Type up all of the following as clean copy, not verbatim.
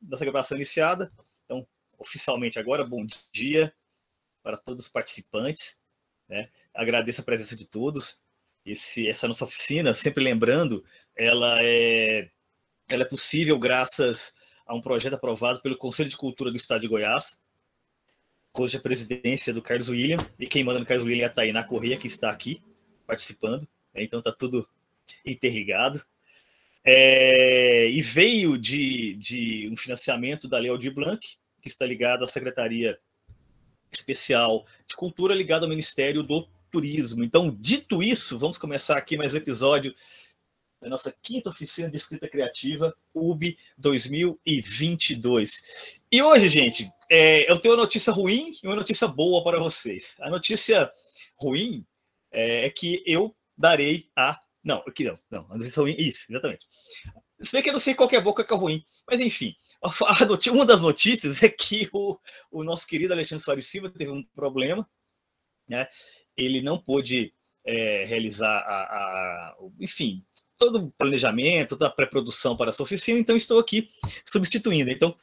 dessa gravação iniciada. Então, oficialmente agora, bom dia para todos os participantes, né? Agradeço a presença de todos. Essa nossa oficina, sempre lembrando, ela é possível graças a um projeto aprovado pelo Conselho de Cultura do Estado de Goiás, cuja presidência do Carlos William, e quem manda no Carlos William é a Tainá Corrêa, que está aqui participando, né? Então está tudo interligado. E veio de um financiamento da Lei Aldir Blanc, que está ligado à Secretaria Especial de Cultura, ligado ao Ministério do Turismo. Então, dito isso, vamos começar aqui mais um episódio da nossa quinta oficina de escrita criativa, UB 2022. E hoje, gente, eu tenho uma notícia ruim e uma notícia boa para vocês. A notícia ruim é que eu darei a... Não, aqui não, a notícia ruim, isso, exatamente. Se bem que eu não sei qual que é boa, qual que é ruim, mas enfim, uma das notícias é que o nosso querido Alexandre Soares Silva teve um problema, né? Ele não pôde realizar enfim, todo o planejamento, toda a pré-produção para essa oficina, então estou aqui substituindo. Então,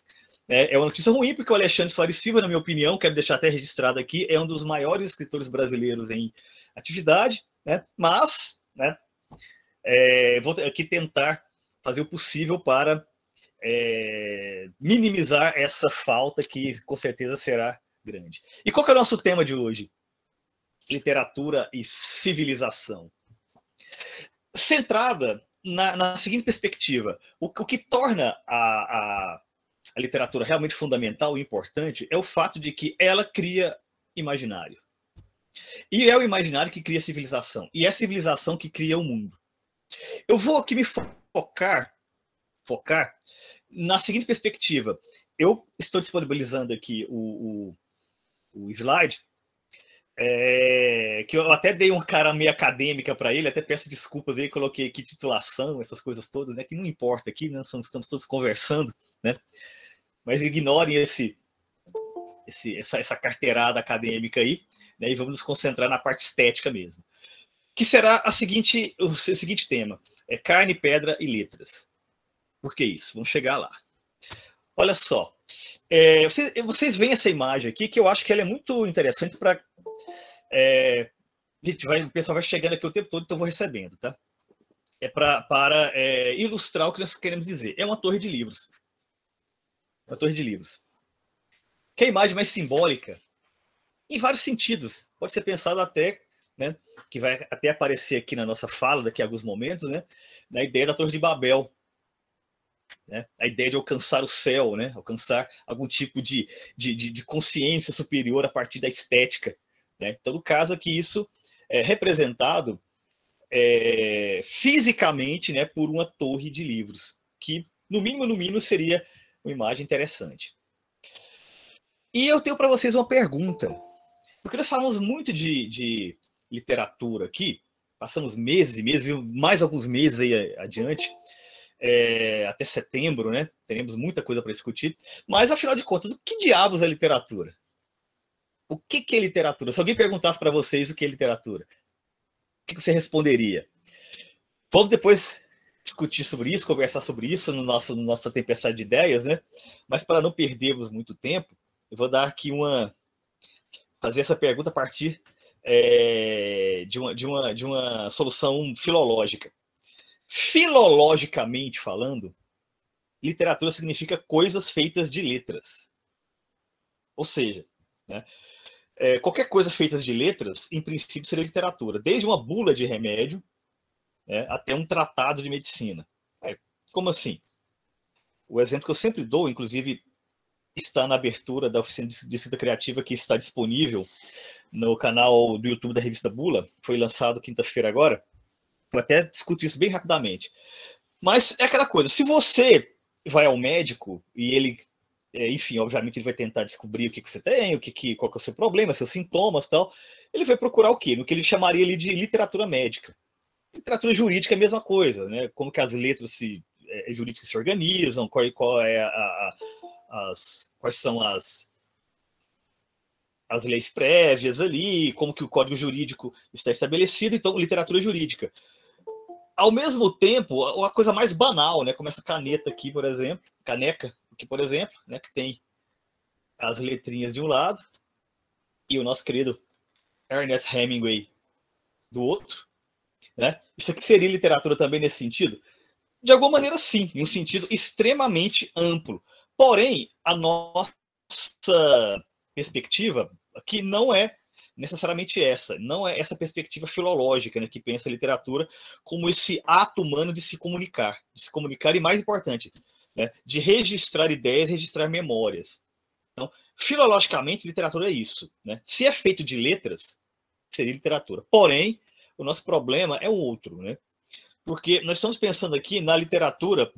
é uma notícia ruim, porque o Alexandre Soares Silva, na minha opinião, quero deixar até registrado aqui, é um dos maiores escritores brasileiros em atividade, né? Mas, né, vou aqui tentar fazer o possível para minimizar essa falta, que com certeza será grande. E qual que é o nosso tema de hoje? Literatura e civilização. Centrada na seguinte perspectiva: o que torna a literatura realmente fundamental e importante é o fato de que ela cria imaginário. E é o imaginário que cria civilização. E é a civilização que cria o mundo. Eu vou aqui me focar na seguinte perspectiva. Eu estou disponibilizando aqui o slide, que eu até dei uma cara meio acadêmica para ele, até peço desculpas aí, coloquei aqui titulação, essas coisas todas, né, que não importa aqui, né, estamos todos conversando, né, mas ignorem essa carteirada acadêmica aí, né, e vamos nos concentrar na parte estética mesmo, que será o seguinte tema: carne, pedra e letras. Por que isso? Vamos chegar lá. Olha só, vocês veem essa imagem aqui, que eu acho que ela é muito interessante para... o pessoal vai chegando aqui o tempo todo, então eu vou recebendo, tá? Para ilustrar o que nós queremos dizer. É uma torre de livros. Uma torre de livros. Que é a imagem mais simbólica, em vários sentidos. Pode ser pensado até, né, que vai até aparecer aqui na nossa fala daqui a alguns momentos, né, na ideia da Torre de Babel. Né? A ideia de alcançar o céu, né? Alcançar algum tipo de consciência superior a partir da estética. Né? Então, no caso aqui, isso é representado fisicamente, né, por uma torre de livros, que, no mínimo, seria uma imagem interessante. E eu tenho para vocês uma pergunta, porque nós falamos muito de literatura aqui, passamos meses e meses, mais alguns meses aí adiante, até setembro, né? Teremos muita coisa para discutir. Mas, afinal de contas, o que diabos é literatura? O que é literatura? Se alguém perguntasse para vocês o que é literatura, o que você responderia? Vamos depois discutir sobre isso, conversar sobre isso no nossa tempestade de ideias, né? Mas, para não perdermos muito tempo, eu vou dar aqui fazer essa pergunta a partir de uma solução filológica. Filologicamente falando, literatura significa coisas feitas de letras. Ou seja, né, qualquer coisa feita de letras, em princípio, seria literatura. Desde uma bula de remédio, né, até um tratado de medicina. Como assim? O exemplo que eu sempre dou, inclusive, está na abertura da oficina de escrita criativa, que está disponível no canal do YouTube da Revista Bula. Foi lançado quinta-feira agora. Eu até discuto isso bem rapidamente. Mas é aquela coisa, se você vai ao médico e ele, enfim, obviamente ele vai tentar descobrir o que você tem, qual que é o seu problema, seus sintomas e tal, ele vai procurar o quê? No que ele chamaria ali de literatura médica. Literatura jurídica é a mesma coisa, né? Como que as letras jurídicas se organizam, quais são as leis prévias ali, como que o código jurídico está estabelecido, então literatura jurídica. Ao mesmo tempo, a coisa mais banal, né, como essa caneta aqui, por exemplo, caneca, aqui, por exemplo, né, que tem as letrinhas de um lado e o nosso querido Ernest Hemingway do outro, né? Isso aqui seria literatura também nesse sentido? De alguma maneira, sim, em um sentido extremamente amplo. Porém, a nossa perspectiva aqui não é necessariamente essa, não é essa perspectiva filológica, né, que pensa a literatura como esse ato humano de se comunicar e, mais importante, né, de registrar ideias, registrar memórias. Então, filologicamente, literatura é isso, né? Se é feito de letras, seria literatura. Porém, o nosso problema é o outro, né? Porque nós estamos pensando aqui na literatura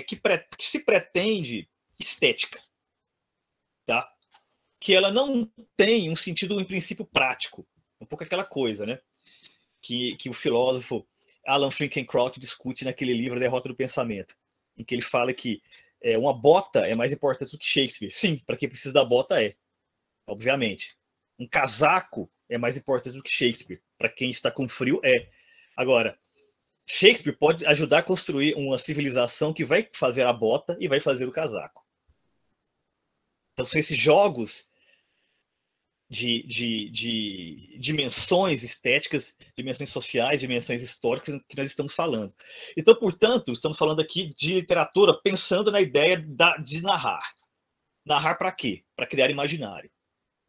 que se pretende estética, tá? Que ela não tem um sentido, em princípio, prático. Um pouco aquela coisa, né? Que o filósofo Alan Finkielkraut discute naquele livro Derrota do Pensamento, em que ele fala que uma bota é mais importante do que Shakespeare. Sim, para quem precisa da bota obviamente. Um casaco é mais importante do que Shakespeare. Para quem está com frio, Agora, Shakespeare pode ajudar a construir uma civilização que vai fazer a bota e vai fazer o casaco. Então, são esses jogos de dimensões estéticas, dimensões sociais, dimensões históricas que nós estamos falando. Então, portanto, estamos falando aqui de literatura pensando na ideia de narrar. Narrar para quê? Para criar imaginário.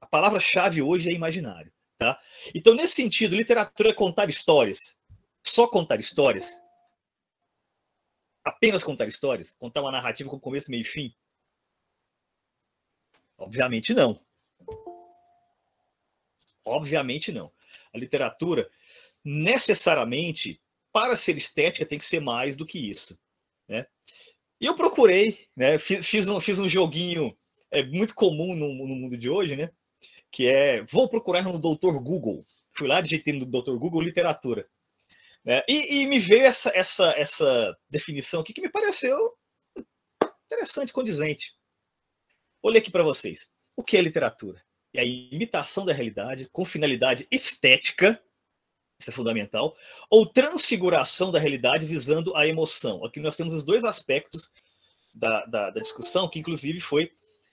A palavra-chave hoje é imaginário. Tá? Então, nesse sentido, literatura é contar histórias. Só contar histórias? Apenas contar histórias? Contar uma narrativa com começo, meio e fim? Obviamente não. Obviamente não. A literatura, necessariamente, para ser estética, tem que ser mais do que isso. Né? E eu procurei, né? Fiz um joguinho muito comum no mundo de hoje, né? Que vou procurar no Dr. Google. Fui lá, digitei no Dr. Google literatura. Né? E me veio essa definição aqui que me pareceu interessante, condizente. Vou ler aqui para vocês. O que é literatura? É a imitação da realidade com finalidade estética, isso é fundamental, ou transfiguração da realidade visando a emoção. Aqui nós temos os dois aspectos da discussão, que inclusive foi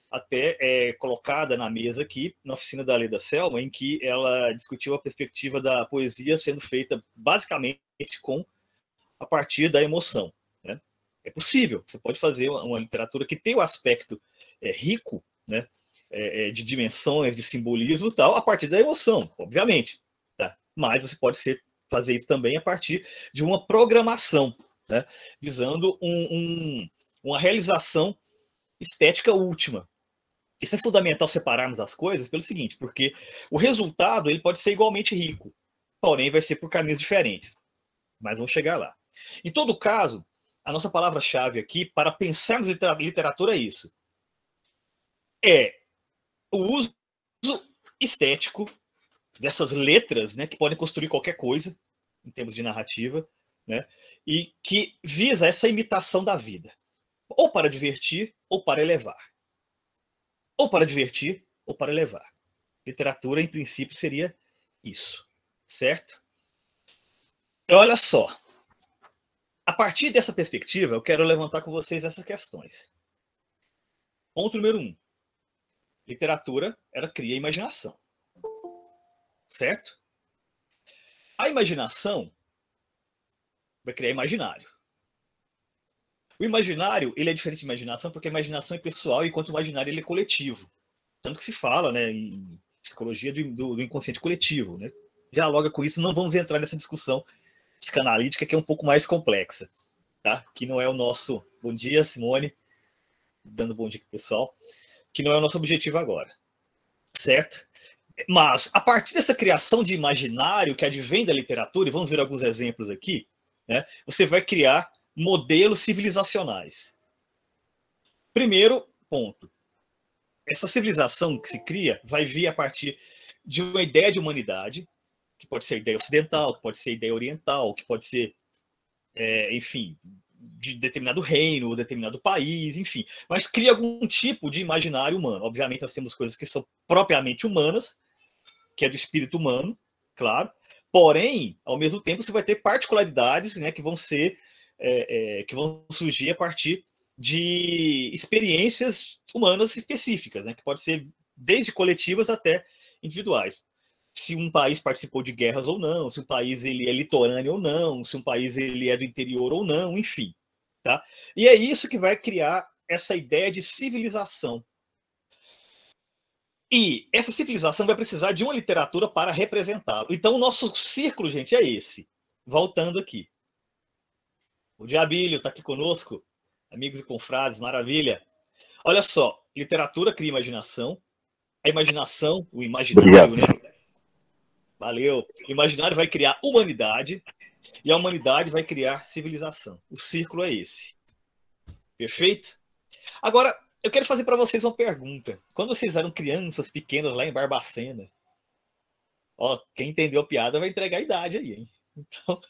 até colocada na mesa aqui, na oficina da Leda Selma, em que ela discutiu a perspectiva da poesia sendo feita basicamente a partir da emoção. Né? É possível, você pode fazer uma literatura que tem o aspecto rico, né, de dimensões, de simbolismo e tal, a partir da emoção, obviamente. Tá? Mas você pode fazer isso também a partir de uma programação, né, visando uma realização estética última. Isso é fundamental separarmos as coisas pelo seguinte, porque o resultado ele pode ser igualmente rico, porém vai ser por caminhos diferentes. Mas vamos chegar lá. Em todo caso, a nossa palavra-chave aqui para pensarmos em literatura é isso. É o uso estético dessas letras, né, que podem construir qualquer coisa, em termos de narrativa, né, e que visa essa imitação da vida. Ou para divertir, ou para elevar. Ou para divertir, ou para elevar. Literatura, em princípio, seria isso. Certo? E olha só. A partir dessa perspectiva, eu quero levantar com vocês essas questões. Ponto número 1. Literatura, ela cria imaginação. Certo? A imaginação vai criar imaginário. O imaginário, ele é diferente de imaginação porque a imaginação é pessoal, enquanto o imaginário ele é coletivo. Tanto que se fala, né, em psicologia do inconsciente coletivo. Né? Dialoga com isso, não vamos entrar nessa discussão psicanalítica que é um pouco mais complexa. Tá? Que não é o nosso... Bom dia, Simone. Dando bom dia pro pessoal. Que não é o nosso objetivo agora. Certo? Mas, a partir dessa criação de imaginário que advém da literatura, e vamos ver alguns exemplos aqui, né, você vai criar modelos civilizacionais. Primeiro ponto. Essa civilização que se cria vai vir a partir de uma ideia de humanidade, que pode ser ideia ocidental, que pode ser ideia oriental, que pode ser, enfim, de determinado reino, ou determinado país, enfim. Mas cria algum tipo de imaginário humano. Obviamente, nós temos coisas que são propriamente humanas, que é do espírito humano, claro. Porém, ao mesmo tempo, você vai ter particularidades, né, que vão ser, que vão surgir a partir de experiências humanas específicas, né? Que pode ser desde coletivas até individuais. Se um país participou de guerras ou não, se um país ele é litorâneo ou não, se um país ele é do interior ou não, enfim. Tá? E é isso que vai criar essa ideia de civilização. E essa civilização vai precisar de uma literatura para representá-lo. Então, o nosso círculo, gente, é esse. Voltando aqui. O Diabílio está aqui conosco, amigos e confrades, maravilha. Olha só, literatura cria imaginação, a imaginação, o imaginário, Obrigado. né? Valeu. O imaginário vai criar humanidade e a humanidade vai criar civilização. O círculo é esse. Perfeito? Agora, eu quero fazer para vocês uma pergunta. Quando vocês eram crianças pequenas lá em Barbacena, ó, quem entendeu a piada vai entregar a idade aí, hein? Então,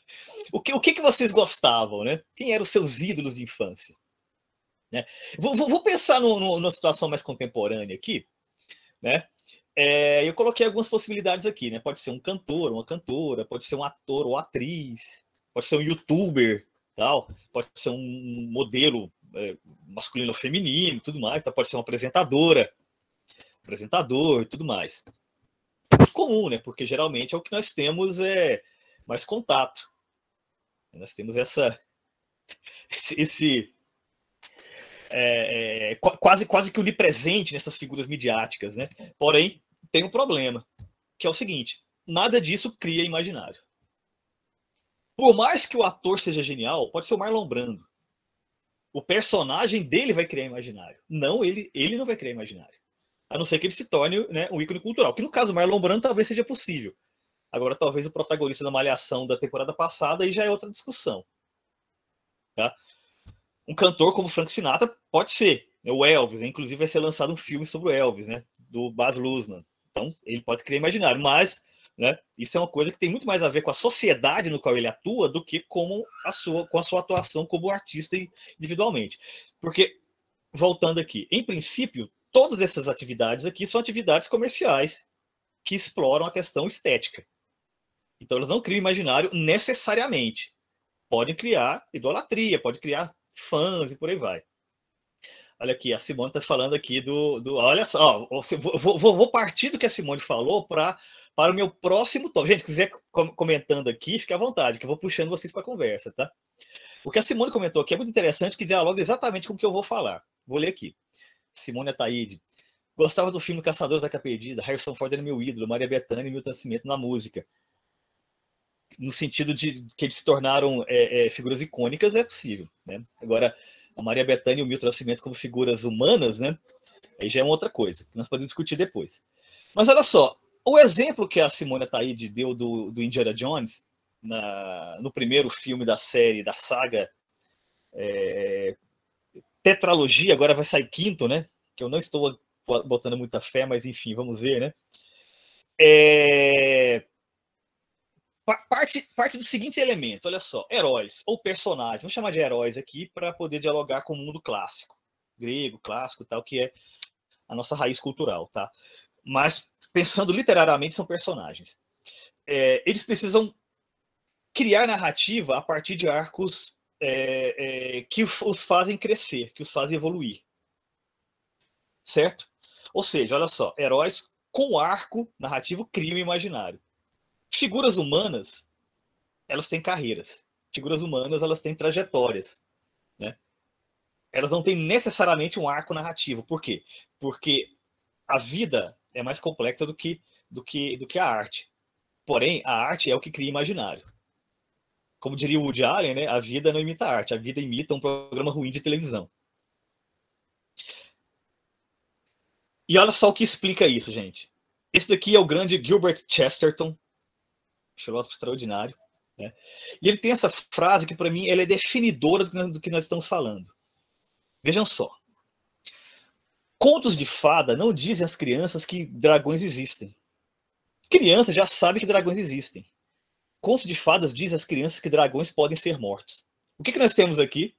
o que vocês gostavam, né? Quem eram os seus ídolos de infância? Né? Vou pensar numa situação mais contemporânea aqui, né? Eu coloquei algumas possibilidades aqui, né? Pode ser um cantor, uma cantora, pode ser um ator ou atriz, pode ser um youtuber, tal, pode ser um modelo masculino ou feminino, tudo mais, tá? Pode ser uma apresentadora, apresentador, tudo mais. Comum, né? Porque geralmente é o que nós temos mais contato. Nós temos esse quase que onipresente nessas figuras midiáticas, né? Porém, tem um problema, que é o seguinte: nada disso cria imaginário. Por mais que o ator seja genial, pode ser o Marlon Brando. O personagem dele vai criar imaginário. Não, ele não vai criar imaginário. A não ser que ele se torne, né, um ícone cultural. Que no caso do Marlon Brando talvez seja possível. Agora, talvez o protagonista da Malhação da temporada passada aí já é outra discussão. Tá? Um cantor como Frank Sinatra pode ser. Né? O Elvis, né? Inclusive vai ser lançado um filme sobre o Elvis, né? Do Baz Luhrmann. Então, ele pode criar imaginário. Mas, né, isso é uma coisa que tem muito mais a ver com a sociedade no qual ele atua do que com a sua atuação como artista individualmente. Porque, voltando aqui, em princípio, todas essas atividades aqui são atividades comerciais que exploram a questão estética. Então, elas não criam imaginário necessariamente. Podem criar idolatria, pode criar fãs e por aí vai. Olha aqui, a Simone está falando aqui olha só, vou partir do que a Simone falou para o meu próximo tópico. Gente, se quiser comentando aqui, fique à vontade, que eu vou puxando vocês para a conversa, tá? O que a Simone comentou aqui é muito interessante, que dialoga exatamente com o que eu vou falar. Vou ler aqui. Simone Ataíde. Gostava do filme Caçadores da Arca Perdida, Harrison Ford era meu ídolo, Maria Bethânia e Milton Nascimento na música. No sentido de que eles se tornaram figuras icônicas, é possível, né? Agora, a Maria Bethânia e o Milton Nascimento como figuras humanas, né? Aí já é uma outra coisa, que nós podemos discutir depois. Mas olha só, o exemplo que a Simone Ataíde deu do Indiana Jones, no primeiro filme da série, da saga tetralogia, agora vai sair quinto, né? Que eu não estou botando muita fé, mas enfim, vamos ver, né? Parte do seguinte elemento, olha só, heróis ou personagens, vamos chamar de heróis aqui para poder dialogar com o mundo clássico, grego, clássico, tal, que é a nossa raiz cultural, tá? Mas pensando literariamente, são personagens. Eles precisam criar narrativa a partir de arcos que os fazem crescer, que os fazem evoluir, certo? Ou seja, olha só, heróis com arco narrativo criam imaginário. Figuras humanas, elas têm carreiras. Figuras humanas, elas têm trajetórias, né? Elas não têm necessariamente um arco narrativo. Por quê? Porque a vida é mais complexa do que a arte. Porém, a arte é o que cria imaginário. Como diria o Woody Allen, né? A vida não imita a arte, a vida imita um programa ruim de televisão. E olha só o que explica isso, gente. Esse daqui é o grande Gilbert Chesterton, filósofo extraordinário. Né? E ele tem essa frase que, para mim, ela é definidora do que nós estamos falando. Vejam só. Contos de fada não dizem às crianças que dragões existem. Crianças já sabem que dragões existem. Contos de fadas dizem às crianças que dragões podem ser mortos. O que nós temos aqui?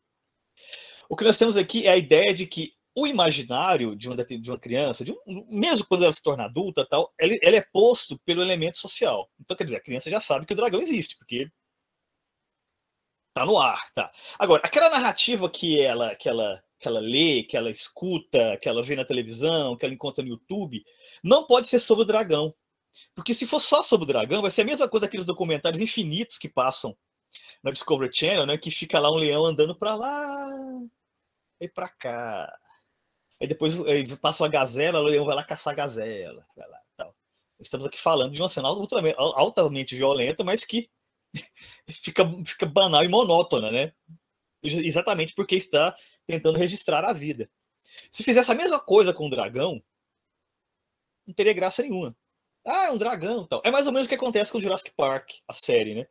O que nós temos aqui é a ideia de que o imaginário de uma criança, mesmo quando ela se torna adulta, tal, ele é posto pelo elemento social. Então, quer dizer, a criança já sabe que o dragão existe, porque tá no ar, tá? Agora, aquela narrativa que ela que ela lê, que ela escuta, que ela vê na televisão, que ela encontra no YouTube, não pode ser sobre o dragão. Porque se for só sobre o dragão, vai ser a mesma coisa daqueles documentários infinitos que passam na Discovery Channel, né? Que fica lá um leão andando para lá e para cá. Aí depois passa uma gazela, o leão vai lá caçar a gazela. Vai lá, tal. Estamos aqui falando de uma cena altamente violenta, mas que fica banal e monótona, né? Exatamente porque está tentando registrar a vida. Se fizesse a mesma coisa com o dragão, não teria graça nenhuma. Ah, é um dragão, tal. É mais ou menos o que acontece com o Jurassic Park, a série, né?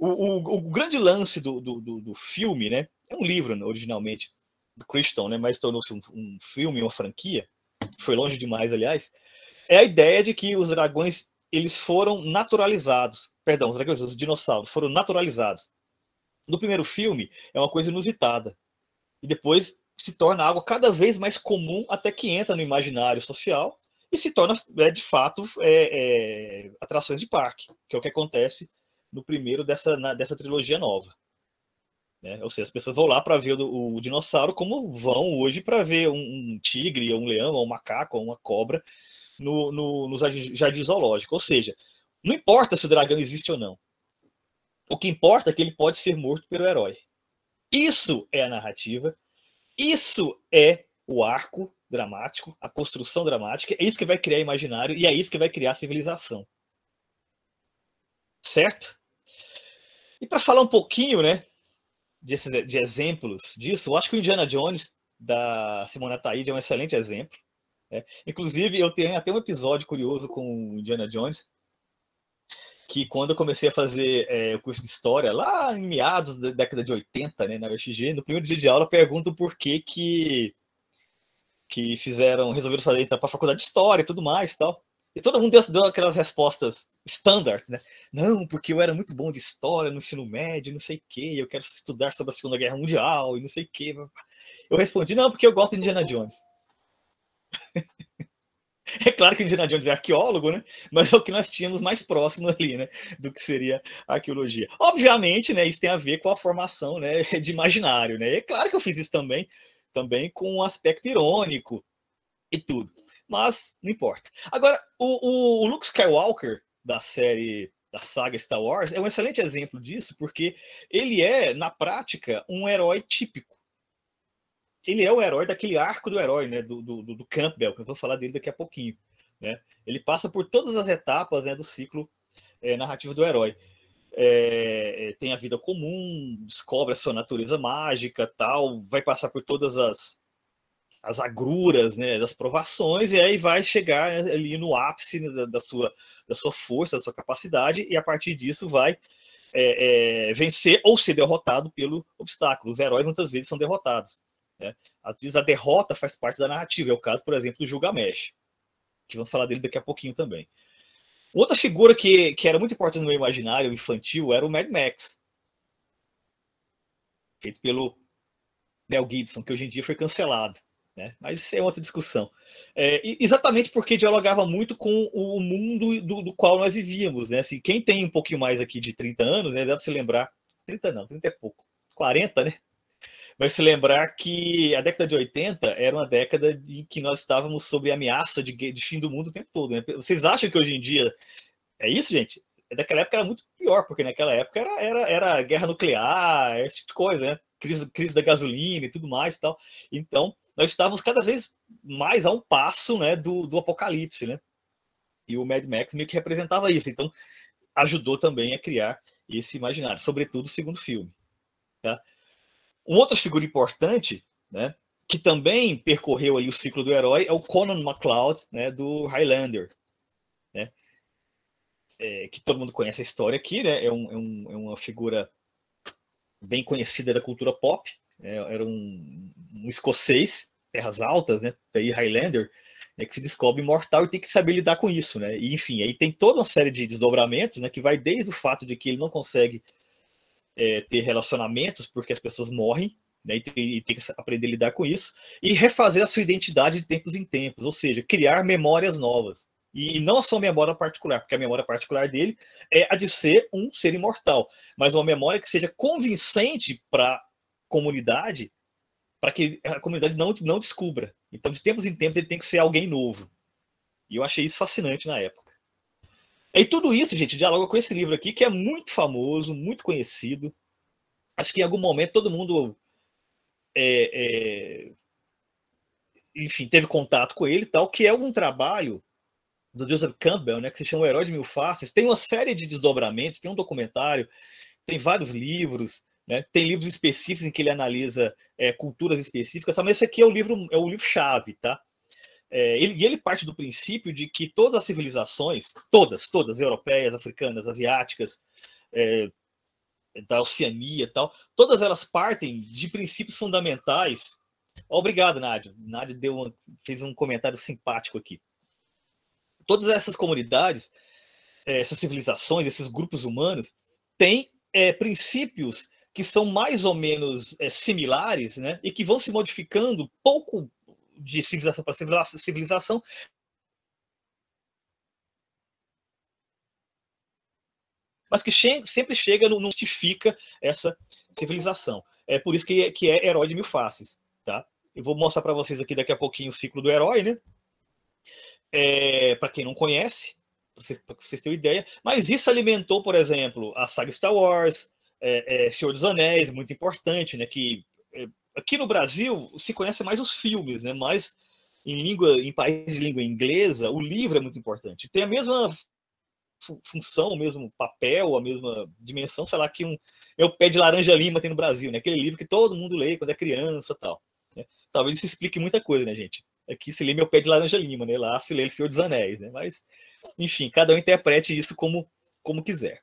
O grande lance do filme, né? É um livro, né, originalmente, do Crichton, né? Mas tornou-se um filme, uma franquia, foi longe demais, aliás. É a ideia de que os dragões, eles foram naturalizados. Perdão, os dinossauros foram naturalizados. No primeiro filme, é uma coisa inusitada. E depois se torna algo cada vez mais comum até que entra no imaginário social e se torna, de fato, atrações de parque, que é o que acontece no primeiro dessa trilogia nova. Né? Ou seja, as pessoas vão lá para ver o dinossauro como vão hoje para ver um tigre, um leão, um macaco, uma cobra no jardim zoológico. Ou seja, não importa se o dragão existe ou não. O que importa é que ele pode ser morto pelo herói. Isso é a narrativa, isso é o arco dramático, a construção dramática, é isso que vai criar imaginário e é isso que vai criar civilização. Certo? E para falar um pouquinho, né, de exemplos disso, eu acho que o Indiana Jones, da Simone Ataíde, é um excelente exemplo. Né? Inclusive, eu tenho até um episódio curioso com o Indiana Jones, que quando eu comecei a fazer o curso de História, lá em meados da década de 80, né, na UFG, no primeiro dia de aula, eu pergunto por que resolveram fazer, entrar para a faculdade de História e tudo mais, tal. E todo mundo deu aquelas respostas standard, né? Não, porque eu era muito bom de História no ensino médio, não sei o quê, eu quero estudar sobre a Segunda Guerra Mundial e não sei o quê. Eu respondi, não, porque eu gosto de Indiana Jones. É claro que Indiana Jones é arqueólogo, né? Mas é o que nós tínhamos mais próximo ali, né? Do que seria a arqueologia. Obviamente, né? Isso tem a ver com a formação, né? De imaginário, né? É claro que eu fiz isso também com um aspecto irônico e tudo. Mas não importa. Agora, o Luke Skywalker da saga Star Wars é um excelente exemplo disso, porque ele é, na prática, um herói típico. Ele é o herói daquele arco do herói, né, do Campbell, que eu vou falar dele daqui a pouquinho. Né? Ele passa por todas as etapas, né, do ciclo narrativo do herói. Tem a vida comum, descobre a sua natureza mágica, tal, vai passar por todas as agruras, né, das provações, e aí vai chegar, né, ali no ápice, né, da sua força, da sua capacidade, e a partir disso vai vencer ou ser derrotado pelo obstáculo. Os heróis muitas vezes são derrotados. Né? Às vezes a derrota faz parte da narrativa. É o caso, por exemplo, do Gilgamesh, que vamos falar dele daqui a pouquinho também. Outra figura que era muito importante no meu imaginário infantil era o Mad Max, feito pelo Mel Gibson, que hoje em dia foi cancelado. Né? Mas isso é outra discussão. Exatamente porque dialogava muito com o mundo do qual nós vivíamos. Né? Assim, quem tem um pouquinho mais aqui de 30 anos, né, deve se lembrar, 30 não, 30 é pouco, 40, né? Vai se lembrar que a década de 80 era uma década em que nós estávamos sob ameaça de fim do mundo o tempo todo. Né? Vocês acham que hoje em dia é isso, gente? Naquela época era muito pior, porque naquela época era guerra nuclear, esse tipo de coisa, né? Crise da gasolina e tudo mais e tal. Então, nós estávamos cada vez mais a um passo, né, do apocalipse, né? E o Mad Max meio que representava isso. Então, ajudou também a criar esse imaginário, sobretudo o segundo filme. Tá? Uma outra figura importante, né, que também percorreu ali o ciclo do herói é o Conan McLeod, né, do Highlander. Né? Que todo mundo conhece a história aqui, né? É uma figura bem conhecida da cultura pop. Era um escocês, terras altas, né? Daí Highlander, né, que se descobre imortal e tem que saber lidar com isso, né? E, enfim, aí tem toda uma série de desdobramentos, né? Que vai desde o fato de que ele não consegue ter relacionamentos porque as pessoas morrem, né? E tem que aprender a lidar com isso e refazer a sua identidade de tempos em tempos, ou seja, criar memórias novas. E não a sua memória particular, porque a memória particular dele é a de ser um ser imortal, mas uma memória que seja convincente para a comunidade para que a comunidade não descubra. Então, de tempos em tempos, ele tem que ser alguém novo. E eu achei isso fascinante na época. E tudo isso, gente, dialoga com esse livro aqui, que é muito famoso, muito conhecido. Acho que em algum momento todo mundo enfim, teve contato com ele e tal, que é um trabalho do Joseph Campbell, né, que se chama O Herói de Mil Faces. Tem uma série de desdobramentos, tem um documentário, tem vários livros, né, tem livros específicos em que ele analisa culturas específicas, mas esse aqui é o livro-chave, tá? Ele parte do princípio de que todas as civilizações, todas, europeias, africanas, asiáticas, da Oceania e tal, todas elas partem de princípios fundamentais. Obrigado, Nádia. Nádia fez um comentário simpático aqui. Todas essas comunidades, essas civilizações, esses grupos humanos, têm princípios que são mais ou menos similares, né, e que vão se modificando pouco de civilização para civilização, mas que sempre chega no justifica essa civilização. É por isso que é Herói de Mil Faces, tá? Eu vou mostrar para vocês aqui daqui a pouquinho o ciclo do herói, né? Para quem não conhece, para vocês terem ideia. Mas isso alimentou, por exemplo, a saga Star Wars, Senhor dos Anéis, muito importante, né? Que aqui no Brasil se conhece mais os filmes, né? Mas em países de língua inglesa, o livro é muito importante. Tem a mesma função, o mesmo papel, a mesma dimensão, sei lá, que é o Pé de Laranja Lima tem no Brasil, né? Aquele livro que todo mundo lê quando é criança, tal. Né? Talvez isso explique muita coisa, né, gente? Aqui se lê meu Pé de Laranja Lima, né? Lá se lê o Senhor dos Anéis, né? Mas, enfim, cada um interprete isso como quiser.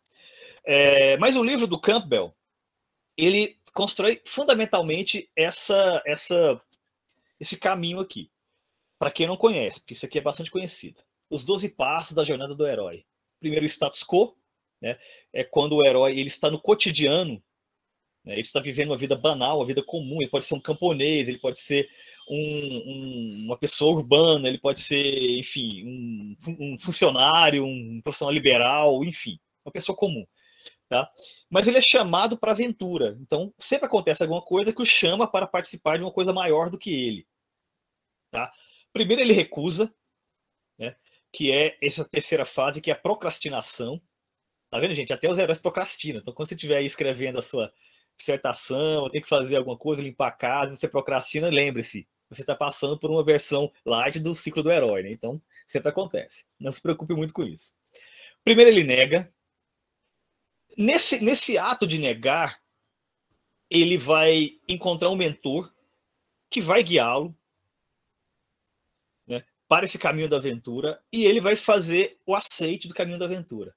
Mas o livro do Campbell, ele constrói fundamentalmente esse caminho aqui. Para quem não conhece, porque isso aqui é bastante conhecido. Os 12 passos da jornada do herói. Primeiro, o status quo, né? É quando o herói ele está no cotidiano, né? Ele está vivendo uma vida banal, uma vida comum. Ele pode ser um camponês, ele pode ser uma pessoa urbana, ele pode ser, enfim, um funcionário, um profissional liberal, enfim, uma pessoa comum. Tá? Mas ele é chamado para aventura. Então, sempre acontece alguma coisa que o chama para participar de uma coisa maior do que ele. Tá? Primeiro, ele recusa, né? Que é essa terceira fase, que é a procrastinação. Tá vendo, gente? Até os heróis procrastinam. Então, quando você estiver aí escrevendo a sua dissertação, tem que fazer alguma coisa, limpar a casa, você procrastina, lembre-se, você está passando por uma versão light do ciclo do herói, né? Então, sempre acontece. Não se preocupe muito com isso. Primeiro, ele nega. Nesse ato de negar, ele vai encontrar um mentor que vai guiá-lo, né, para esse caminho da aventura, e ele vai fazer o aceite do caminho da aventura.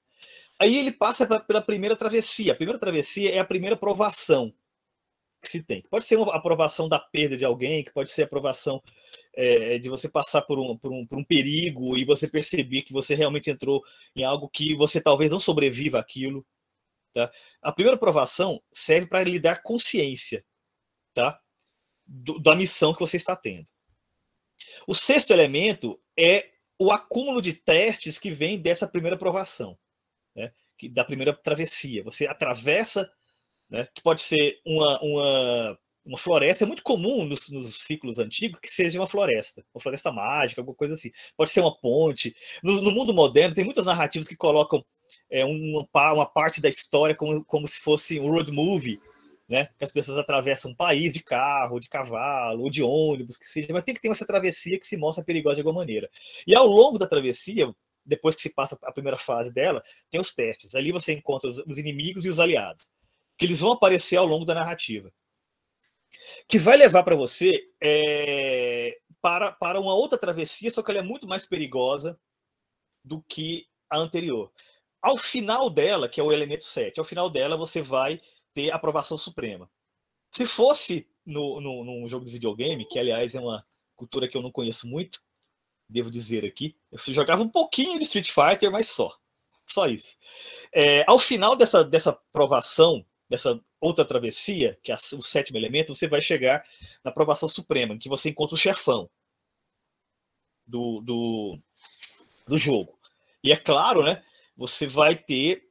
Aí ele passa pela primeira travessia. A primeira travessia é a primeira provação que se tem. Pode ser uma aprovação da perda de alguém, que pode ser a aprovação de você passar por um perigo e você perceber que você realmente entrou em algo que você talvez não sobreviva àquilo. Tá? A primeira provação serve para lhe dar consciência, tá? Da missão que você está tendo. O sexto elemento é o acúmulo de testes que vem dessa primeira provação, né? Da primeira travessia. Você atravessa, né? Que pode ser uma floresta. É muito comum nos ciclos antigos que seja uma floresta mágica, alguma coisa assim. Pode ser uma ponte. No mundo moderno, tem muitas narrativas que colocam uma parte da história como se fosse um road movie, né? Que as pessoas atravessam um país de carro, de cavalo, ou de ônibus, que seja, mas tem que ter essa travessia que se mostra perigosa de alguma maneira. E ao longo da travessia, depois que se passa a primeira fase dela, tem os testes. Ali você encontra os inimigos e os aliados, que eles vão aparecer ao longo da narrativa, que vai levar para você para uma outra travessia, só que ela é muito mais perigosa do que a anterior. Ao final dela, que é o elemento 7, ao final dela você vai ter a aprovação suprema. Se fosse num jogo de videogame, que aliás é uma cultura que eu não conheço muito, devo dizer aqui, eu jogava um pouquinho de Street Fighter, mas só isso. Ao final dessa aprovação, dessa outra travessia, que é o sétimo elemento, você vai chegar na aprovação suprema, em que você encontra o chefão do jogo. E é claro, né? Você vai ter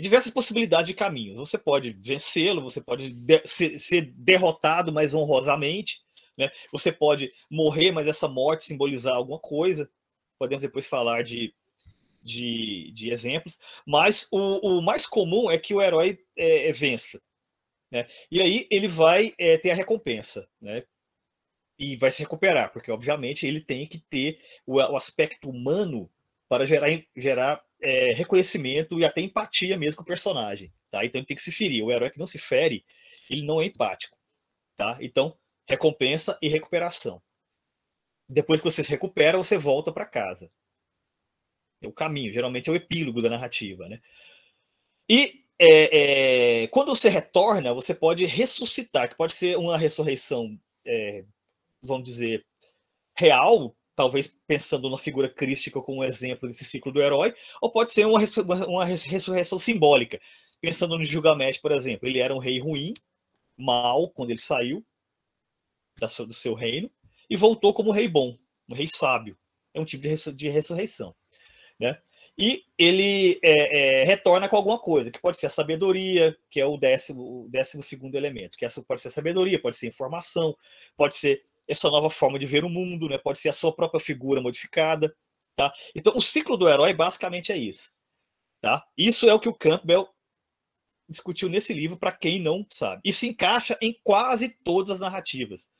diversas possibilidades de caminhos. Você pode vencê-lo, você pode ser derrotado, mas honrosamente, né? Você pode morrer, mas essa morte simbolizar alguma coisa. Podemos depois falar de exemplos, mas o mais comum é que o herói vença, né? E aí ele vai ter a recompensa, né? E vai se recuperar, porque obviamente ele tem que ter o aspecto humano para gerar reconhecimento e até empatia mesmo com o personagem, tá? Então ele tem que se ferir. O herói que não se fere, ele não é empático, tá? Então, recompensa e recuperação. Depois que você se recupera, você volta para casa. É o caminho, geralmente é o epílogo da narrativa, né? E quando você retorna, você pode ressuscitar, que pode ser uma ressurreição, vamos dizer, real, talvez pensando na figura crística como exemplo desse ciclo do herói, ou pode ser uma ressurreição simbólica, pensando no Gilgamesh, por exemplo. Ele era um rei ruim, mau, quando ele saiu do seu reino, e voltou como um rei bom, um rei sábio. É um tipo de ressurreição, né? E ele retorna com alguma coisa, que pode ser a sabedoria, que é o 12º elemento, que pode ser a sabedoria, pode ser informação, pode ser essa nova forma de ver o mundo, né? Pode ser a sua própria figura modificada, tá? Então, o ciclo do herói basicamente é isso, tá? Isso é o que o Campbell discutiu nesse livro, para quem não sabe. E se encaixa em quase todas as narrativas.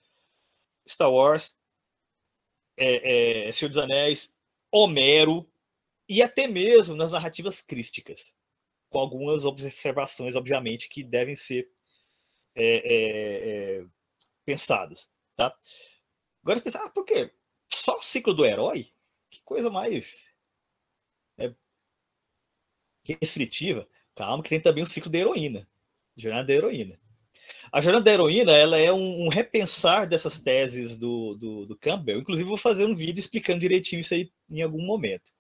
Star Wars, Senhor dos Anéis, Homero, e até mesmo nas narrativas crísticas, com algumas observações, obviamente, que devem ser pensadas, tá? Agora, pensar, por quê? Só o ciclo do herói? Que coisa mais restritiva. Calma, que tem também o ciclo da heroína, jornada da heroína. A jornada da heroína, ela é um repensar dessas teses do Campbell. Inclusive, vou fazer um vídeo explicando direitinho isso aí em algum momento,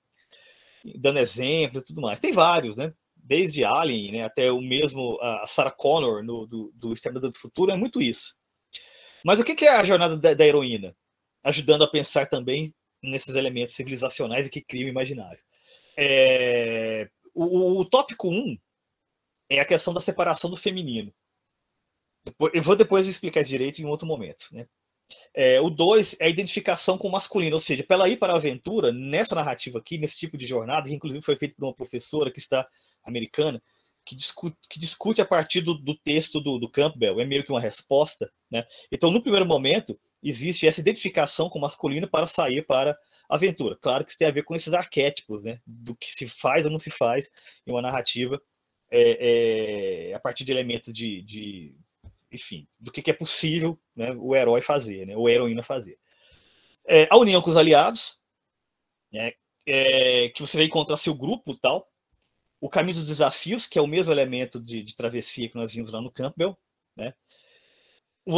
dando exemplo e tudo mais. Tem vários, né? Desde Alien, né, até o mesmo a Sarah Connor do Exterminador do Futuro, é muito isso. Mas o que é a jornada da heroína? Ajudando a pensar também nesses elementos civilizacionais e que criam o imaginário. O tópico 1 é a questão da separação do feminino. Eu vou depois explicar isso direito em outro momento, né? O 2 é a identificação com o masculino, ou seja, para ela ir para a aventura, nessa narrativa aqui, nesse tipo de jornada, que inclusive foi feito por uma professora que está americana, que discute a partir do texto do Campbell, é meio que uma resposta, né? Então, no primeiro momento, existe essa identificação com o masculino para sair para a aventura. Claro que isso tem a ver com esses arquétipos, né? Do que se faz ou não se faz em uma narrativa a partir de elementos enfim, do que é possível, né, o herói fazer, né, ou a heroína fazer. A união com os aliados, né, que você vai encontrar seu grupo tal. O caminho dos desafios, que é o mesmo elemento de travessia que nós vimos lá no Campbell, né?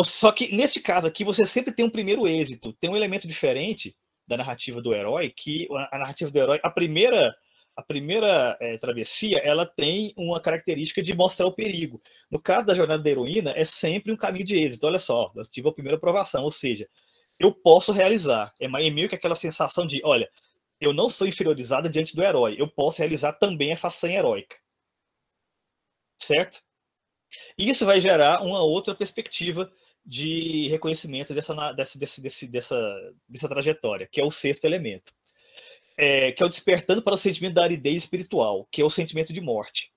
Só que nesse caso aqui você sempre tem um primeiro êxito, tem um elemento diferente da narrativa do herói, que a narrativa do herói, a primeira travessia, ela tem uma característica de mostrar o perigo. No caso da jornada da heroína, é sempre um caminho de êxito. Olha só, nós tivemos a primeira aprovação, ou seja, eu posso realizar. É meio que aquela sensação de, olha, eu não sou inferiorizada diante do herói, eu posso realizar também a façanha heróica. Certo? E isso vai gerar uma outra perspectiva de reconhecimento dessa trajetória, que é o 6º elemento. Que é o despertando para o sentimento da aridez espiritual, que é o sentimento de morte.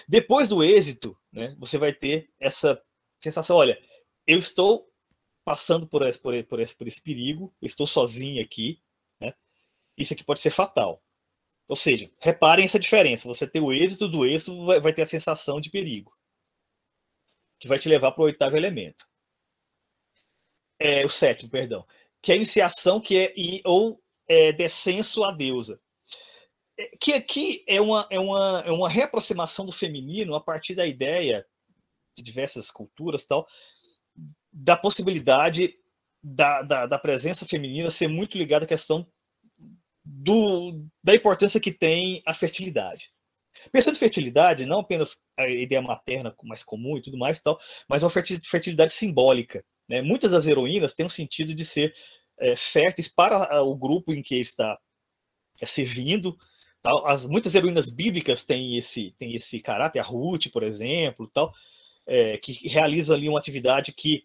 Depois do êxito, né, você vai ter essa sensação, olha, eu estou passando por esse perigo, eu estou sozinho aqui, né, isso aqui pode ser fatal. Ou seja, reparem essa diferença, você ter o êxito do êxito vai ter a sensação de perigo, que vai te levar para o 8º elemento. O 7º, perdão, que é a iniciação, ou descenso à deusa. Que aqui é uma reaproximação do feminino a partir da ideia de diversas culturas tal, da possibilidade da presença feminina ser muito ligada à questão da importância que tem a fertilidade. Pensando em fertilidade, não apenas a ideia materna mais comum e tudo mais, tal, mas uma fertilidade simbólica. Né? Muitas das heroínas têm um sentido de ser férteis para o grupo em que está servindo, Muitas heroínas bíblicas têm esse caráter, a Ruth, por exemplo, tal, que realiza ali uma atividade que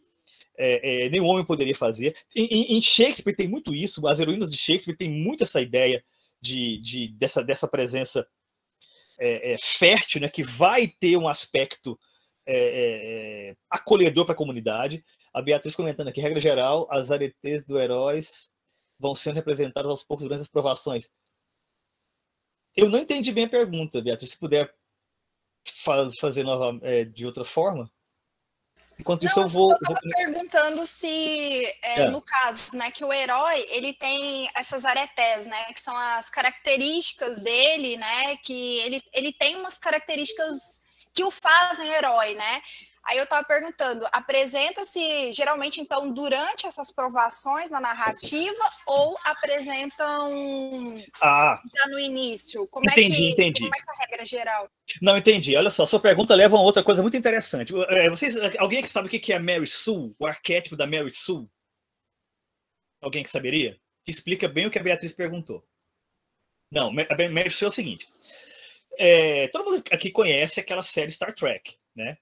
nenhum homem poderia fazer. Em Shakespeare tem muito isso, as heroínas de Shakespeare têm muito essa ideia dessa presença fértil, né, que vai ter um aspecto acolhedor para a comunidade. A Beatriz comentando aqui, regra geral, as aretes do heróis vão sendo representadas aos poucos durante as provações. Eu não entendi bem a pergunta, Beatriz. Se puder fazer de outra forma. Enquanto isso, eu estava perguntando se, no caso, né, que o herói ele tem essas aretés, né, que são as características dele, né, que ele tem umas características que o fazem herói, né? Aí eu estava perguntando, apresenta-se geralmente, então, durante essas provações na narrativa ou apresentam já no início? Entendi. Como é que é a regra geral? Não, entendi. Olha só, sua pergunta leva a outra coisa muito interessante. Alguém que sabe o que é Mary Sue? O arquétipo da Mary Sue? Alguém que saberia? Que explica bem o que a Beatriz perguntou. Não, a Mary Sue é o seguinte. Todo mundo aqui conhece aquela série Star Trek, né?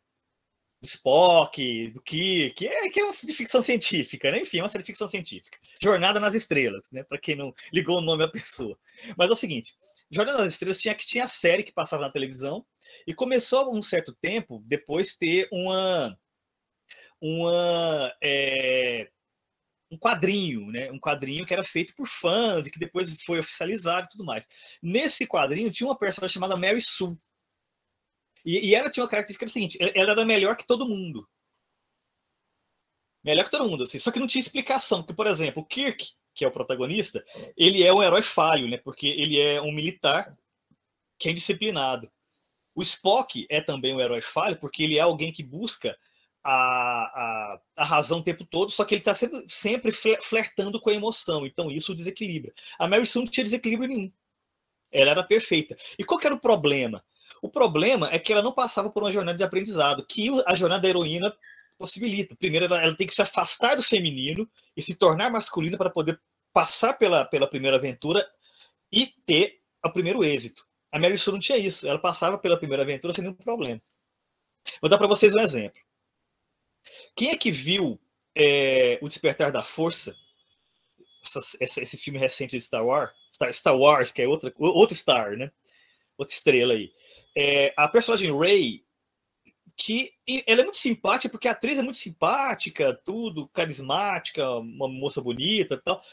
Do Spock, do Kirk, que é uma de ficção científica, né? Enfim, é uma série de ficção científica. Jornada nas Estrelas, né? Para quem não ligou o nome à pessoa. Mas é o seguinte, Jornada nas Estrelas tinha a série que passava na televisão e começou há um certo tempo depois ter um quadrinho, né? Um quadrinho que era feito por fãs e que depois foi oficializado e tudo mais. Nesse quadrinho tinha uma personagem chamada Mary Sue. E ela tinha uma característica seguinte, ela era melhor que todo mundo. Melhor que todo mundo, assim. Só que não tinha explicação. Porque, por exemplo, o Kirk, que é o protagonista, ele é um herói falho, né? Porque ele é um militar que é indisciplinado. O Spock é também um herói falho, porque ele é alguém que busca a razão o tempo todo, só que ele está sempre flertando com a emoção. Então isso desequilibra. A Mary Sue não tinha desequilíbrio nenhum. Ela era perfeita. E qual que era o problema? O problema é que ela não passava por uma jornada de aprendizado, que a jornada da heroína possibilita. Primeiro, ela tem que se afastar do feminino e se tornar masculina para poder passar pela primeira aventura e ter o primeiro êxito. A Mary Sue não tinha isso. Ela passava pela primeira aventura sem nenhum problema. Vou dar para vocês um exemplo. Quem é que viu O Despertar da Força? Esse filme recente de Star Wars, que é outro Star, né? Outra estrela aí. A personagem Rey, que ela é muito simpática, porque a atriz é muito simpática, tudo, carismática, uma moça bonita e tal.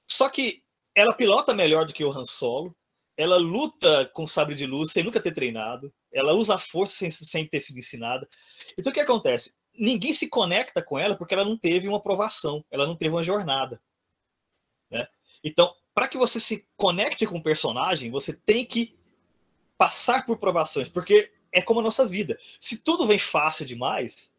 Só que ela pilota melhor do que o Han Solo, ela luta com sabre de luz sem nunca ter treinado, ela usa a força sem ter sido ensinada. Então o que acontece? Ninguém se conecta com ela porque ela não teve uma provação, ela não teve uma jornada. Né? Então, para que você se conecte com o personagem, você tem que passar por provações, porque é como a nossa vida. Se tudo vem fácil demais,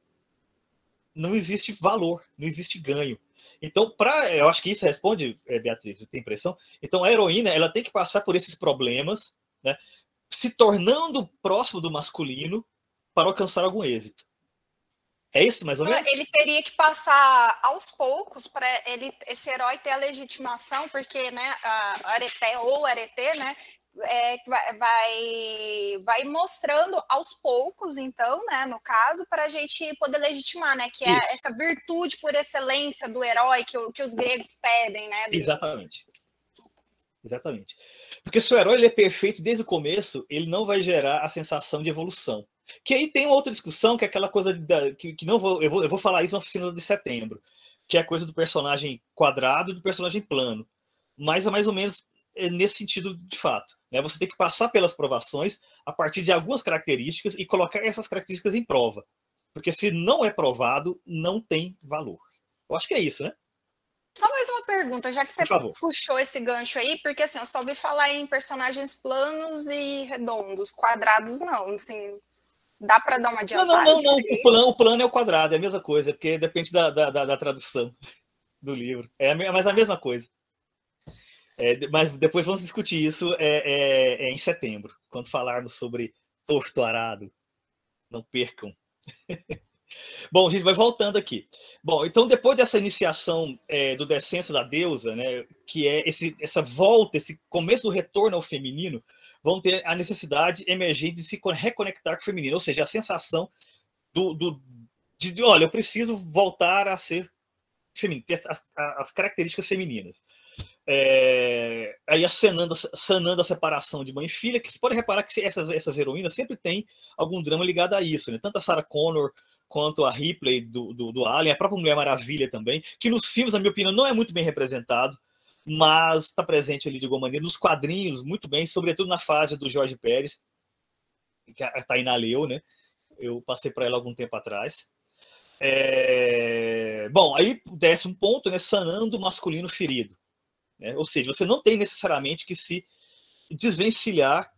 não existe valor, não existe ganho. Então, eu acho que isso responde, Beatriz, eu tenho impressão. Então, a heroína ela tem que passar por esses problemas, né, se tornando próximo do masculino para alcançar algum êxito. É isso, mais ou menos? Ele teria que passar aos poucos para esse herói ter a legitimação, porque, né, a areté ou areté, né, vai mostrando aos poucos, então, né, no caso, para a gente poder legitimar, né, que é essa virtude por excelência do herói que os gregos pedem, né? Exatamente. Exatamente. Porque se o herói ele é perfeito desde o começo, ele não vai gerar a sensação de evolução. Que aí tem outra discussão, que é aquela coisa que não vou eu vou falar isso na oficina de setembro, que é a coisa do personagem quadrado e do personagem plano. Mas é mais ou menos nesse sentido de fato. Né? Você tem que passar pelas provações a partir de algumas características e colocar essas características em prova. Porque se não é provado, não tem valor. Eu acho que é isso, né? Só mais uma pergunta, já que você puxou esse gancho aí, porque assim, eu só ouvi falar em personagens planos e redondos, quadrados não, assim, dá para dar uma adiantada? Não. O plano é o quadrado, é a mesma coisa, porque depende da tradução do livro. Mas a mesma coisa. Mas depois vamos discutir isso em setembro, quando falarmos sobre torto arado. Não percam. Bom, gente, vai voltando aqui. Bom, então depois dessa iniciação do descenso da deusa, né, que é essa volta, esse começo do retorno ao feminino, vão ter a necessidade emergente de se reconectar com o feminino, ou seja, a sensação de olha, eu preciso voltar a ser feminino, ter as características femininas. Aí sanando a separação de mãe e filha, que você pode reparar que essas heroínas sempre têm algum drama ligado a isso, né? Tanto a Sarah Connor quanto a Ripley do Alien, a própria Mulher Maravilha também, que nos filmes, na minha opinião, não é muito bem representado, mas está presente ali de alguma maneira nos quadrinhos muito bem, sobretudo na fase do Jorge Pérez, que a Tainá leu, né? Eu passei para ela algum tempo atrás. Bom, aí desce um ponto, né? Sanando o masculino ferido. Né? Ou seja, você não tem necessariamente que se desvencilhar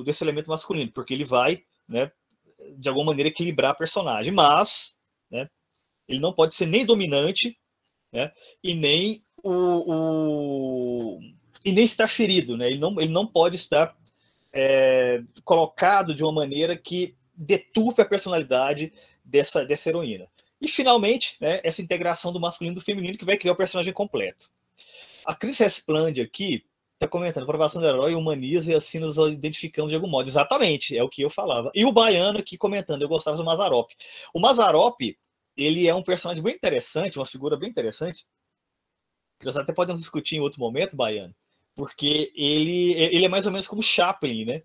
desse elemento masculino, porque ele vai, né, de alguma maneira, equilibrar a personagem, mas, né, ele não pode ser nem dominante, né, e nem estar ferido, né? Ele não pode estar colocado de uma maneira que deturpe a personalidade dessa heroína. E, finalmente, né, essa integração do masculino e do feminino que vai criar o personagem completo. A Cris Resplande aqui está comentando, aprovação do herói humaniza e assim nos identificamos de algum modo. Exatamente, é o que eu falava. E o Baiano aqui comentando, eu gostava do Mazarop. O Mazarop, ele é um personagem bem interessante, uma figura bem interessante, que nós até podemos discutir em outro momento, Baiano, porque ele é mais ou menos como Chaplin, né?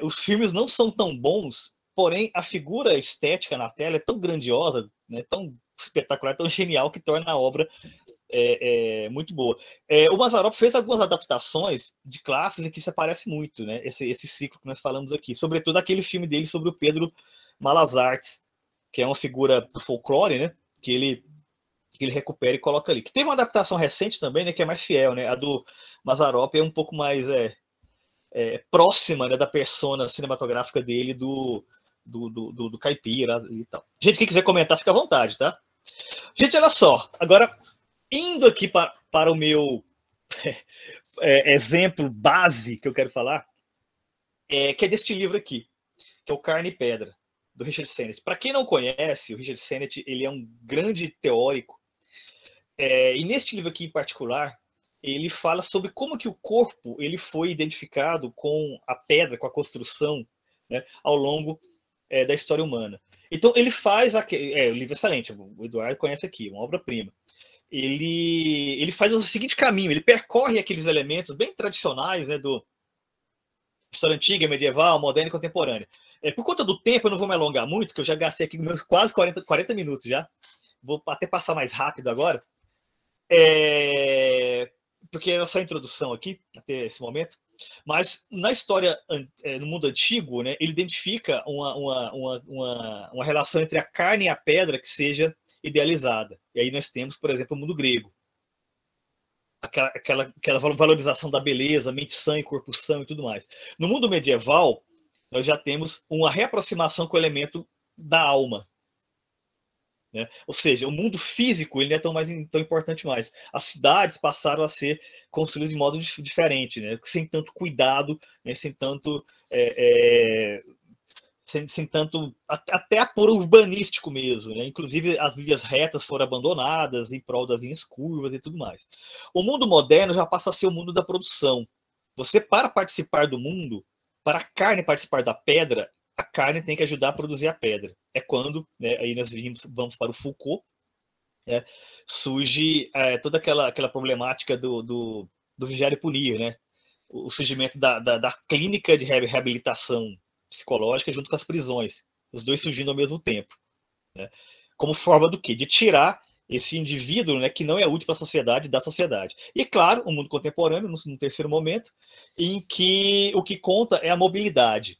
Os filmes não são tão bons, porém a figura estética na tela é tão grandiosa, né, tão espetacular, tão genial, que torna a obra muito boa. O Mazarop fez algumas adaptações de clássicos em que se aparece muito, né? Esse ciclo que nós falamos aqui, sobretudo aquele filme dele sobre o Pedro Malas Artes, que é uma figura do folclore, né? Que ele recupera e coloca ali. Que teve uma adaptação recente também, né? Que é mais fiel, né? A do Mazarop é um pouco mais próxima, né, da persona cinematográfica dele do caipira e tal. Gente, quem quiser comentar, fica à vontade, tá? Gente, olha só. Agora, indo aqui para o meu exemplo base que eu quero falar, que é deste livro aqui, que é o Carne e Pedra, do Richard Sennett. Para quem não conhece, o Richard Sennett, ele é um grande teórico, e neste livro aqui em particular, ele fala sobre como que o corpo ele foi identificado com a pedra, com a construção, né, ao longo da história humana. Então, ele faz... o livro é excelente, o Eduardo conhece aqui, uma obra-prima. Ele faz o seguinte caminho, ele percorre aqueles elementos bem tradicionais, né, do história antiga, medieval, moderna e contemporânea. Por conta do tempo, eu não vou me alongar muito, que eu já gastei aqui meus quase 40 minutos já. Vou até passar mais rápido agora. Porque era só a introdução aqui, até esse momento. Mas na história, no mundo antigo, né, ele identifica uma relação entre a carne e a pedra que seja idealizada. E aí nós temos, por exemplo, o mundo grego. Aquela valorização da beleza, mente sã e corpo sã e tudo mais. No mundo medieval, nós já temos uma reaproximação com o elemento da alma. Né? Ou seja, o mundo físico ele não é tão importante mais. As cidades passaram a ser construídas de modo diferente, né? Sem tanto cuidado, né? sem tanto até apuro urbanístico mesmo, né? Inclusive as linhas retas foram abandonadas em prol das linhas curvas e tudo mais. O mundo moderno já passa a ser o mundo da produção. Você, para participar do mundo, para a carne participar da pedra, a carne tem que ajudar a produzir a pedra. É quando, né, aí nós vamos para o Foucault, né, surge toda aquela problemática do vigiar e punir, né? O surgimento da clínica de reabilitação psicológica junto com as prisões, os dois surgindo ao mesmo tempo, né? Como forma do quê? De tirar esse indivíduo, né, que não é útil para a sociedade, da sociedade. E, claro, o mundo contemporâneo, no terceiro momento, em que o que conta é a mobilidade.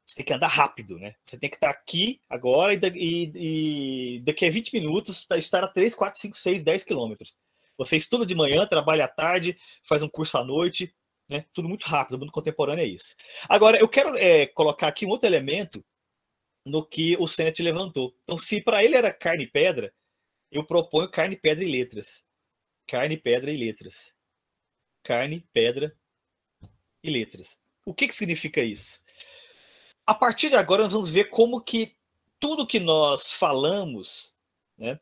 Você tem que andar rápido, né? Você tem que estar aqui agora e daqui a 20 minutos estar a 3, 4, 5, 6, 10 quilômetros. Você estuda de manhã, trabalha à tarde, faz um curso à noite, né? Tudo muito rápido, o mundo contemporâneo é isso. Agora, eu quero colocar aqui um outro elemento no que o Sennett levantou. Então, se para ele era carne e pedra, eu proponho carne, pedra e letras. Carne, pedra e letras. Carne, pedra e letras. O que significa isso? A partir de agora, nós vamos ver como que tudo que nós falamos, né,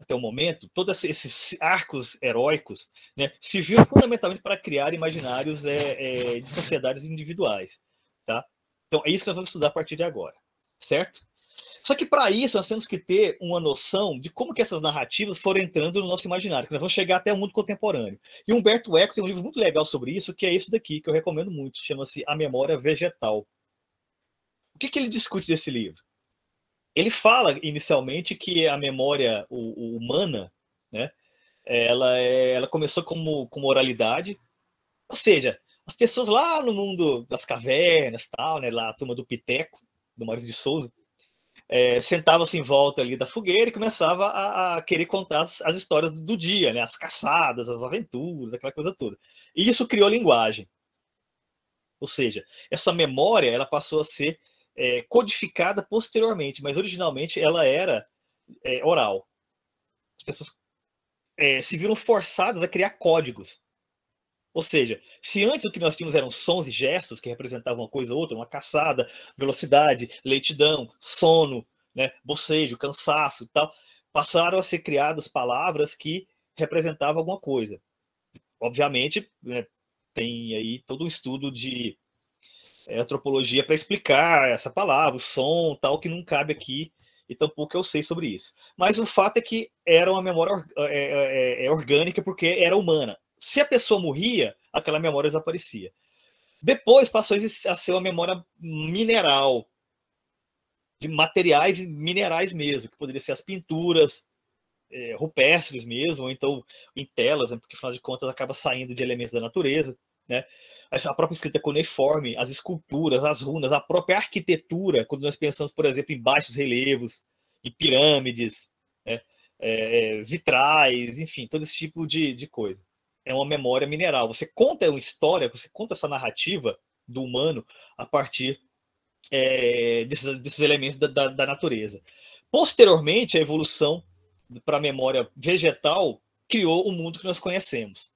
até o momento, todos esses arcos heróicos, né, serviram fundamentalmente para criar imaginários de sociedades individuais. Tá? Então, é isso que nós vamos estudar a partir de agora. Certo? Só que para isso nós temos que ter uma noção de como que essas narrativas foram entrando no nosso imaginário, que nós vamos chegar até o mundo contemporâneo. E Humberto Eco tem um livro muito legal sobre isso, que é esse daqui, que eu recomendo muito, chama-se A Memória Vegetal. O que ele discute desse livro? Ele fala inicialmente que a memória humana, né, ela começou como oralidade, ou seja, as pessoas lá no mundo das cavernas, tal, né, lá a turma do Piteco, do Maurício de Souza, sentava-se em volta ali da fogueira e começava a querer contar as histórias do dia, né? As caçadas, as aventuras, aquela coisa toda. E isso criou linguagem. Ou seja, essa memória ela passou a ser codificada posteriormente, mas originalmente ela era oral. As pessoas se viram forçadas a criar códigos. Ou seja, se antes o que nós tínhamos eram sons e gestos que representavam uma coisa ou outra, uma caçada, velocidade, lentidão, sono, né, bocejo, cansaço e tal, passaram a ser criadas palavras que representavam alguma coisa. Obviamente, né, tem aí todo um estudo de antropologia para explicar essa palavra, o som, tal, que não cabe aqui, e tampouco eu sei sobre isso. Mas o fato é que era uma memória orgânica porque era humana. Se a pessoa morria, aquela memória desaparecia. Depois passou a ser uma memória mineral, de materiais minerais mesmo, que poderia ser as pinturas rupestres mesmo, ou então em telas, né, porque afinal de contas acaba saindo de elementos da natureza, né? A própria escrita cuneiforme, as esculturas, as runas, a própria arquitetura, quando nós pensamos, por exemplo, em baixos relevos, em pirâmides, né, vitrais, enfim, todo esse tipo de coisa. É uma memória mineral. Você conta uma história, você conta essa narrativa do humano a partir desses elementos da natureza. Posteriormente, a evolução para a memória vegetal criou o mundo que nós conhecemos,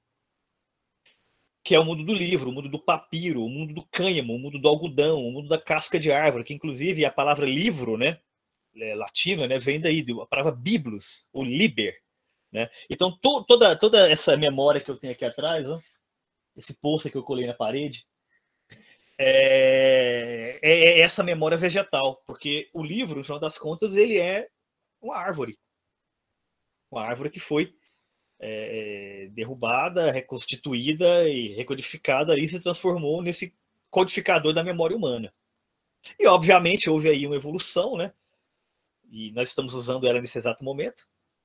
que é o mundo do livro, o mundo do papiro, o mundo do cânhamo, o mundo do algodão, o mundo da casca de árvore, que inclusive a palavra livro, né, latina, né, vem daí, a palavra biblos, ou liber. Né? Então, toda essa memória que eu tenho aqui atrás, ó, esse pôster que eu colei na parede, é essa memória vegetal, porque o livro, no final das contas, ele é uma árvore que foi derrubada, reconstituída e recodificada e se transformou nesse codificador da memória humana. E, obviamente, houve aí uma evolução, né? E nós estamos usando ela nesse exato momento,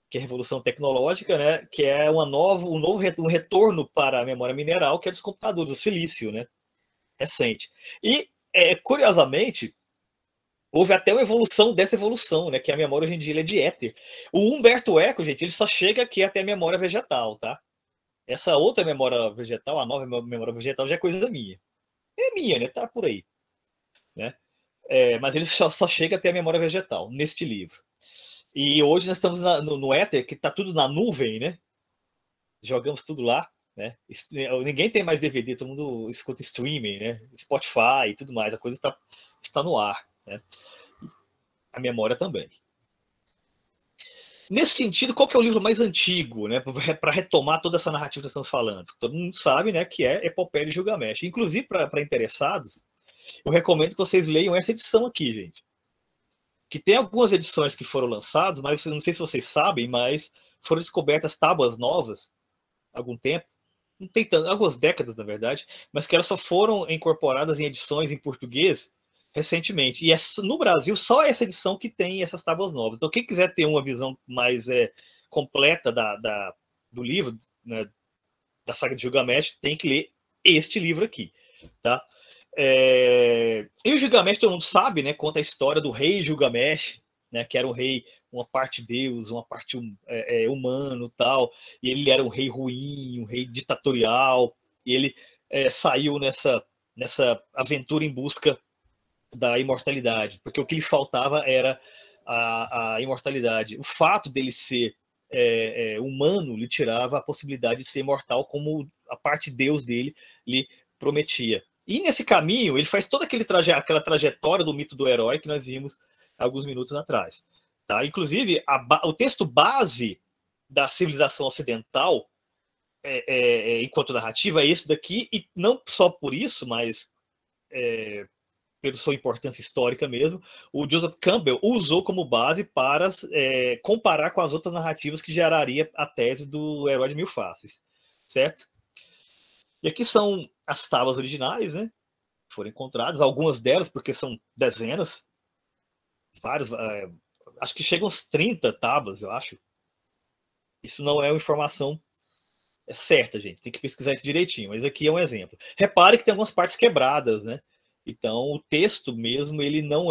que é a revolução tecnológica, né, que é um retorno para a memória mineral, que é dos computadores, do silício, né, recente. E, curiosamente, houve até uma evolução dessa evolução, né, que a memória hoje em dia é de éter. O Humberto Eco, gente, ele só chega aqui até a memória vegetal, tá? Essa outra memória vegetal, a nova memória vegetal, já é coisa minha. É minha, né, tá por aí. Né? Mas ele só chega até a memória vegetal, neste livro. E hoje nós estamos no éter, que está tudo na nuvem, né? Jogamos tudo lá, né? Ninguém tem mais DVD, todo mundo escuta streaming, né? Spotify e tudo mais, a coisa está no ar, né? A memória também. Nesse sentido, qual que é o livro mais antigo, né? Para retomar toda essa narrativa que nós estamos falando? Todo mundo sabe, né? Que é Epopeia de Gilgamesh. Inclusive, para interessados, eu recomendo que vocês leiam essa edição aqui, gente. Que tem algumas edições que foram lançadas, mas não sei se vocês sabem, mas foram descobertas tábuas novas há algum tempo, não tem tanto, algumas décadas na verdade, mas que elas só foram incorporadas em edições em português recentemente. E no Brasil só essa edição que tem essas tábuas novas. Então quem quiser ter uma visão mais completa do livro, né, da saga de Gilgamesh, tem que ler este livro aqui, tá? E o Gilgamesh, todo mundo sabe, né? Conta a história do rei Gilgamesh, né? Que era um rei, uma parte deus, uma parte humano, tal. E ele era um rei ruim, um rei ditatorial. E ele saiu nessa aventura em busca da imortalidade, porque o que lhe faltava era a imortalidade. O fato dele ser humano lhe tirava a possibilidade de ser imortal, como a parte deus dele lhe prometia. E nesse caminho, ele faz toda aquela trajetória do mito do herói que nós vimos alguns minutos atrás. Tá? Inclusive, o texto base da civilização ocidental, enquanto narrativa, é esse daqui, e não só por isso, mas pela sua importância histórica mesmo, o Joseph Campbell usou como base para comparar com as outras narrativas que geraria a tese do herói de mil faces, certo? E aqui são as tábuas originais, né? Foram encontradas, algumas delas, porque são dezenas, vários, acho que chegam uns 30 tábuas, eu acho. Isso não é uma informação certa, gente. Tem que pesquisar isso direitinho, mas aqui é um exemplo. Repare que tem algumas partes quebradas, né? Então, o texto mesmo, ele não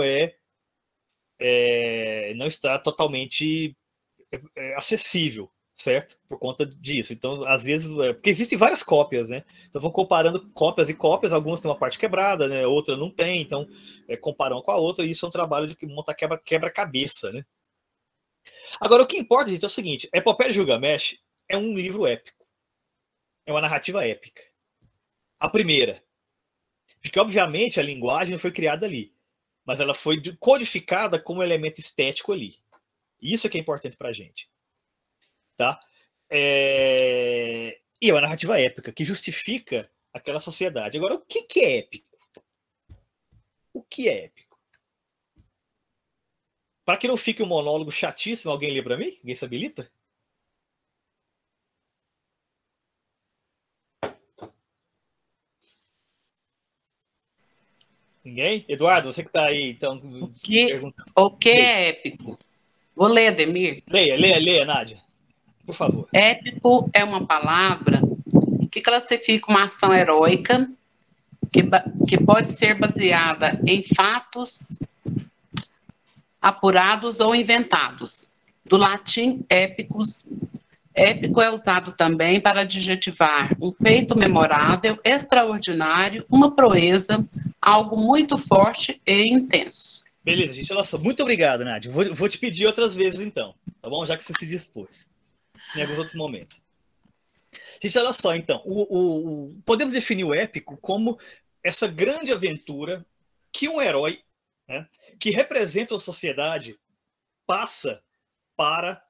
não está totalmente acessível, certo? Por conta disso. Então, às vezes, porque existem várias cópias, né? Então, vão comparando cópias e cópias, algumas têm uma parte quebrada, né? Outra não tem, então, comparam uma com a outra, e isso é um trabalho de montar quebra-cabeça, né? Agora, o que importa, gente, é o seguinte: Epopeia de Gilgamesh é um livro épico. É uma narrativa épica. A primeira. Porque, obviamente, a linguagem não foi criada ali, mas ela foi codificada como elemento estético ali. Isso é que é importante para a gente. Tá? E é uma narrativa épica que justifica aquela sociedade. Agora, o que é épico? O que é épico? Para que não fique um monólogo chatíssimo, alguém lê para mim? Alguém se habilita? Ninguém? Eduardo, você que está aí, então. O que é épico? Vou ler, Ademir. Leia, Nádia. Por favor. Épico é uma palavra que classifica uma ação heróica que pode ser baseada em fatos apurados ou inventados. Do latim épicos, épico é usado também para adjetivar um feito memorável, extraordinário, uma proeza, algo muito forte e intenso. Beleza, gente, olha só. Muito obrigado, Nádia. Vou te pedir outras vezes, então, tá bom? Já que você se dispôs. Em alguns outros momentos. Gente, olha só, então. Podemos definir o épico como essa grande aventura que um herói, né, que representa a sociedade, passa para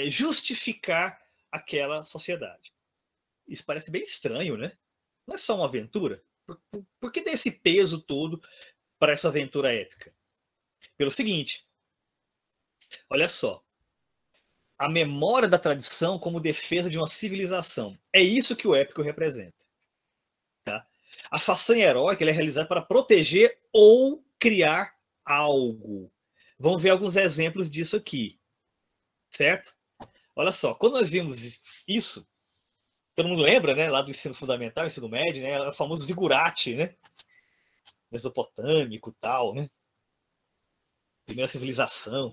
justificar aquela sociedade. Isso parece bem estranho, né? Não é só uma aventura. Por que tem esse peso todo para essa aventura épica? Pelo seguinte, olha só. A memória da tradição como defesa de uma civilização. É isso que o épico representa. Tá? A façanha heróica é realizada para proteger ou criar algo. Vamos ver alguns exemplos disso aqui. Certo? Olha só, quando nós vimos isso, todo mundo lembra, né, lá do ensino fundamental, ensino médio, né, o famoso zigurate, né? Mesopotâmico, tal, né? Primeira civilização.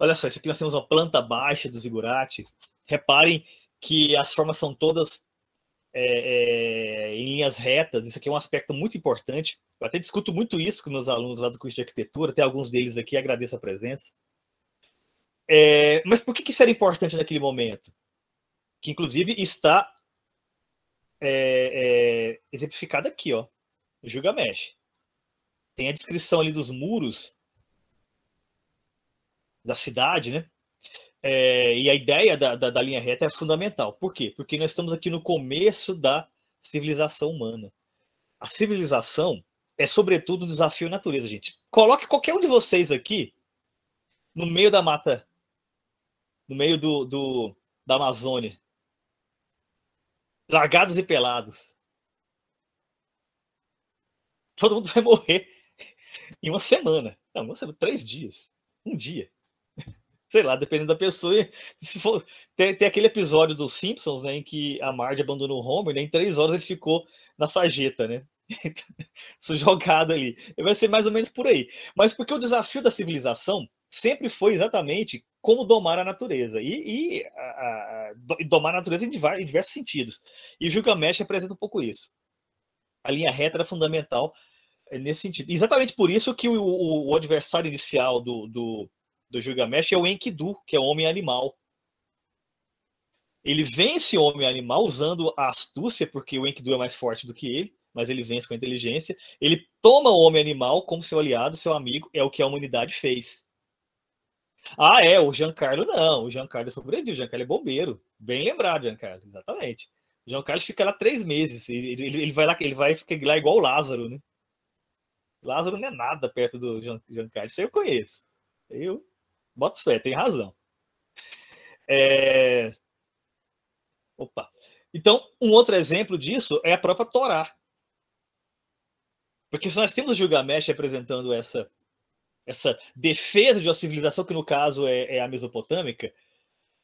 Olha só, isso aqui nós temos uma planta baixa do zigurate. Reparem que as formas são todas em linhas retas. Isso aqui é um aspecto muito importante. Eu até discuto muito isso com meus alunos lá do curso de arquitetura. Tem alguns deles aqui, agradeço a presença. Mas por que isso era importante naquele momento? Que, inclusive, está exemplificado aqui, ó, no Gilgamesh. Tem a descrição ali dos muros da cidade, né? E a ideia da linha reta é fundamental. Por quê? Porque nós estamos aqui no começo da civilização humana. A civilização é, sobretudo, um desafio à natureza, gente. Coloque qualquer um de vocês aqui no meio da mata, no meio da Amazônia, largados e pelados. Todo mundo vai morrer em uma semana. Não, uma semana, 3 dias. Um dia. Sei lá, dependendo da pessoa. Se for, tem aquele episódio dos Simpsons, né, em que a Marge abandonou o Homer, né, em 3 horas ele ficou na sarjeta, né? Jogado ali. Vai ser mais ou menos por aí. Mas porque o desafio da civilização sempre foi exatamente como domar a natureza. E domar a natureza em diversos sentidos. E o Gilgamesh representa um pouco isso. A linha reta era fundamental nesse sentido. Exatamente por isso que o adversário inicial do Gilgamesh é o Enkidu, que é o homem-animal. Ele vence o homem-animal usando a astúcia, porque o Enkidu é mais forte do que ele, mas ele vence com a inteligência. Ele toma o homem animal como seu aliado, seu amigo, é o que a humanidade fez. Ah, o Giancarlo não, o Giancarlo sobreviveu, o Giancarlo é bombeiro, bem lembrado, Giancarlo, exatamente. O Giancarlo fica lá 3 meses, ele vai lá, ele vai ficar lá igual o Lázaro, né? Lázaro não é nada perto do Giancarlo, isso aí eu conheço. Eu boto fé, tem razão. Opa. Então, um outro exemplo disso é a própria Torá. Porque se nós temos o Gilgamesh representando essa defesa de uma civilização que, no caso, é a mesopotâmica,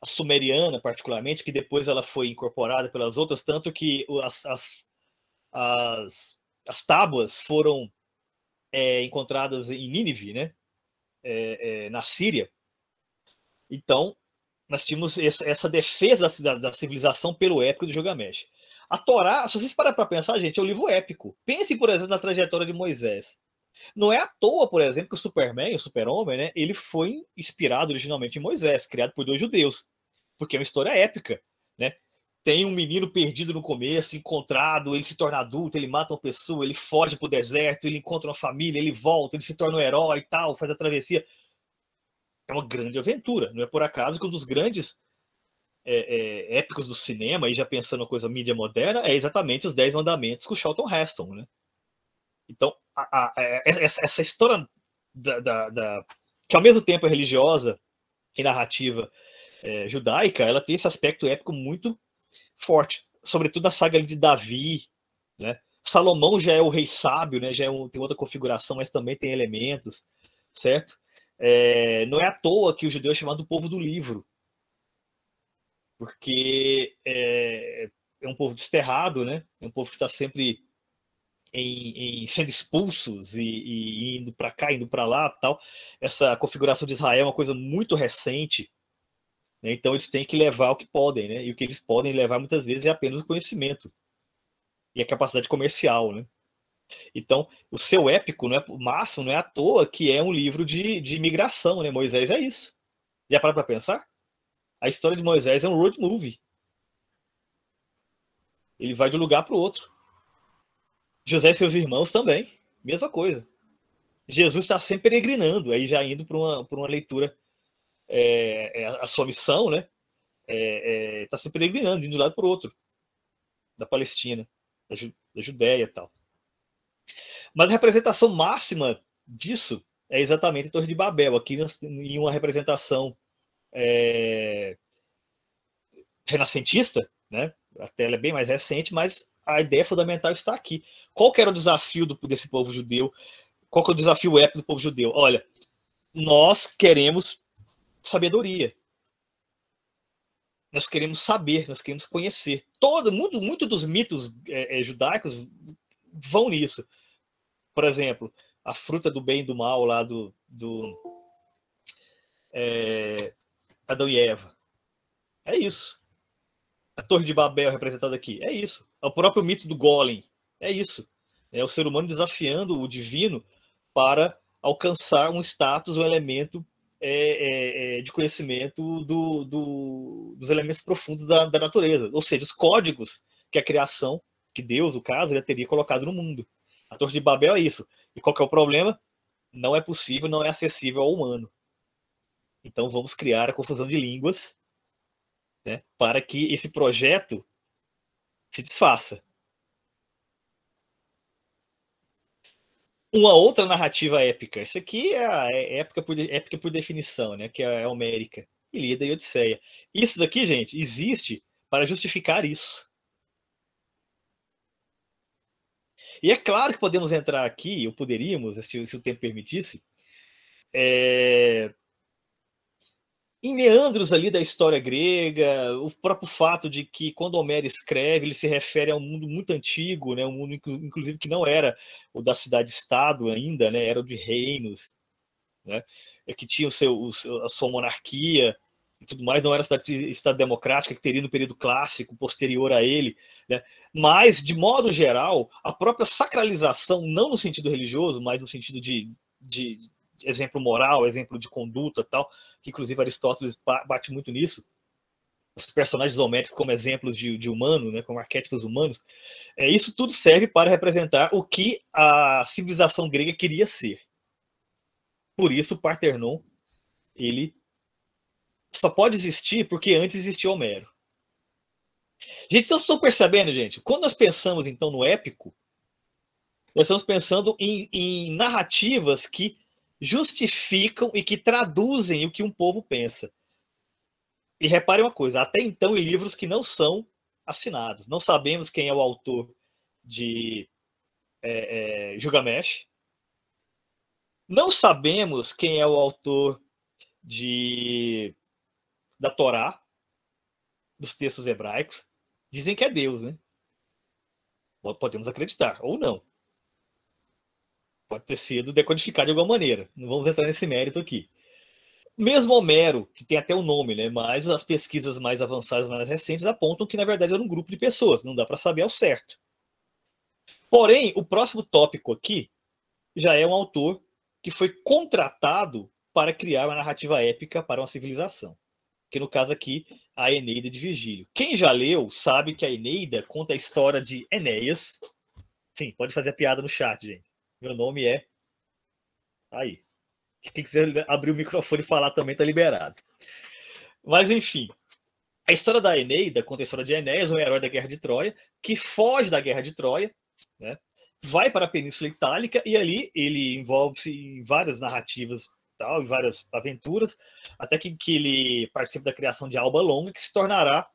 a sumeriana, particularmente, que depois ela foi incorporada pelas outras, tanto que as tábuas foram encontradas em Nínive, né? Na Síria. Então, nós tínhamos essa defesa da civilização pelo épico do Gilgamesh. A Torá, se vocês pararem para pensar, gente, é um livro épico. Pense, por exemplo, na trajetória de Moisés. Não é à toa, por exemplo, que o Superman, o Super-Homem, né, ele foi inspirado originalmente em Moisés, criado por 2 judeus, porque é uma história épica, né? Tem um menino perdido no começo, encontrado, ele se torna adulto, ele mata uma pessoa, ele foge para o deserto, ele encontra uma família, ele volta, ele se torna um herói e tal, faz a travessia. É uma grande aventura. Não é por acaso que um dos grandes épicos do cinema, e já pensando na coisa mídia moderna, é exatamente os 10 Mandamentos com o Charlton Heston, né? Então, essa história que ao mesmo tempo é religiosa e narrativa judaica, ela tem esse aspecto épico muito forte, sobretudo a saga de Davi, né? Salomão já é o rei sábio, né? Já tem outra configuração, mas também tem elementos, certo? Não é à toa que o judeu é chamado do povo do livro, porque é um povo desterrado, né? É um povo que está sempre sendo expulsos e indo para cá, indo para lá, tal. Essa configuração de Israel é uma coisa muito recente, né? Então eles têm que levar o que podem, né? E o que eles podem levar muitas vezes é apenas o conhecimento e a capacidade comercial, né? Então, o seu épico, né, o máximo, não é à toa que é um livro de migração, né? Moisés é isso. Já para pensar? A história de Moisés é um road movie. Ele vai de um lugar para o outro. José e seus irmãos também, mesma coisa. Jesus está sempre peregrinando, aí já indo para uma leitura, a sua missão, né? Está sempre peregrinando, indo de um lado para o outro, da Palestina, da Judéia e tal. Mas a representação máxima disso é exatamente a Torre de Babel, aqui em uma representação renascentista, né? A tela é bem mais recente, mas a ideia fundamental está aqui. Qual que era o desafio desse povo judeu? Qual que é o desafio épico do povo judeu? Olha, nós queremos sabedoria. Nós queremos saber, nós queremos conhecer. Muito dos mitos judaicos vão nisso. Por exemplo, a fruta do bem e do mal lá do Adão e Eva. É isso. A Torre de Babel representada aqui. É isso. O próprio mito do Golem. É isso. É o ser humano desafiando o divino para alcançar um status, um elemento de conhecimento dos elementos profundos da natureza. Ou seja, os códigos que a criação, que Deus, no caso, já teria colocado no mundo. A Torre de Babel é isso. E qual que é o problema? Não é possível, não é acessível ao humano. Então vamos criar a confusão de línguas, né, para que esse projeto se desfaça. Uma outra narrativa épica. Essa aqui é a épica por definição, né, que é a homérica. Ilíada e Odisseia. Isso daqui, gente, existe para justificar isso. E é claro que podemos entrar aqui, ou poderíamos, se o tempo permitisse, em meandros ali da história grega, o próprio fato de que quando Homero escreve, ele se refere a um mundo muito antigo, né, um mundo inclusive que não era o da cidade-estado ainda, né, era o de reinos, né, que tinha a sua monarquia e tudo mais, não era a cidade democrática que teria no período clássico, posterior a ele, né, mas, de modo geral, a própria sacralização, não no sentido religioso, mas no sentido de exemplo moral, exemplo de conduta, tal, que inclusive Aristóteles bate muito nisso, os personagens homéricos como exemplos de humano, né, como arquétipos humanos, isso tudo serve para representar o que a civilização grega queria ser. Por isso, o Parthenon, ele só pode existir porque antes existiu Homero. Gente, vocês estão percebendo, gente? Quando nós pensamos, então, no épico, nós estamos pensando em narrativas que justificam e que traduzem o que um povo pensa. E reparem uma coisa, até então em livros que não são assinados. Não sabemos quem é o autor de Gilgamesh. Não sabemos quem é o autor da Torá, dos textos hebraicos. Dizem que é Deus, né? Podemos acreditar, ou não. Pode ter sido decodificado de alguma maneira. Não vamos entrar nesse mérito aqui. Mesmo Homero, que tem até o nome, né? Mas as pesquisas mais avançadas, mais recentes, apontam que, na verdade, era um grupo de pessoas. Não dá para saber ao certo. Porém, o próximo tópico aqui já é um autor que foi contratado para criar uma narrativa épica para uma civilização. Que, no caso aqui, a Eneida de Virgílio. Quem já leu sabe que a Eneida conta a história de Enéas. Sim, pode fazer a piada no chat, gente. Meu nome é... Aí. Quem quiser abrir o microfone e falar também está liberado. Mas, enfim. A história da Eneida conta a história de Enéas, um herói da Guerra de Troia, que foge da Guerra de Troia, né, vai para a Península Itálica e ali ele envolve-se em várias narrativas, tal, em várias aventuras, até que ele participa da criação de Alba Longa, que se tornará,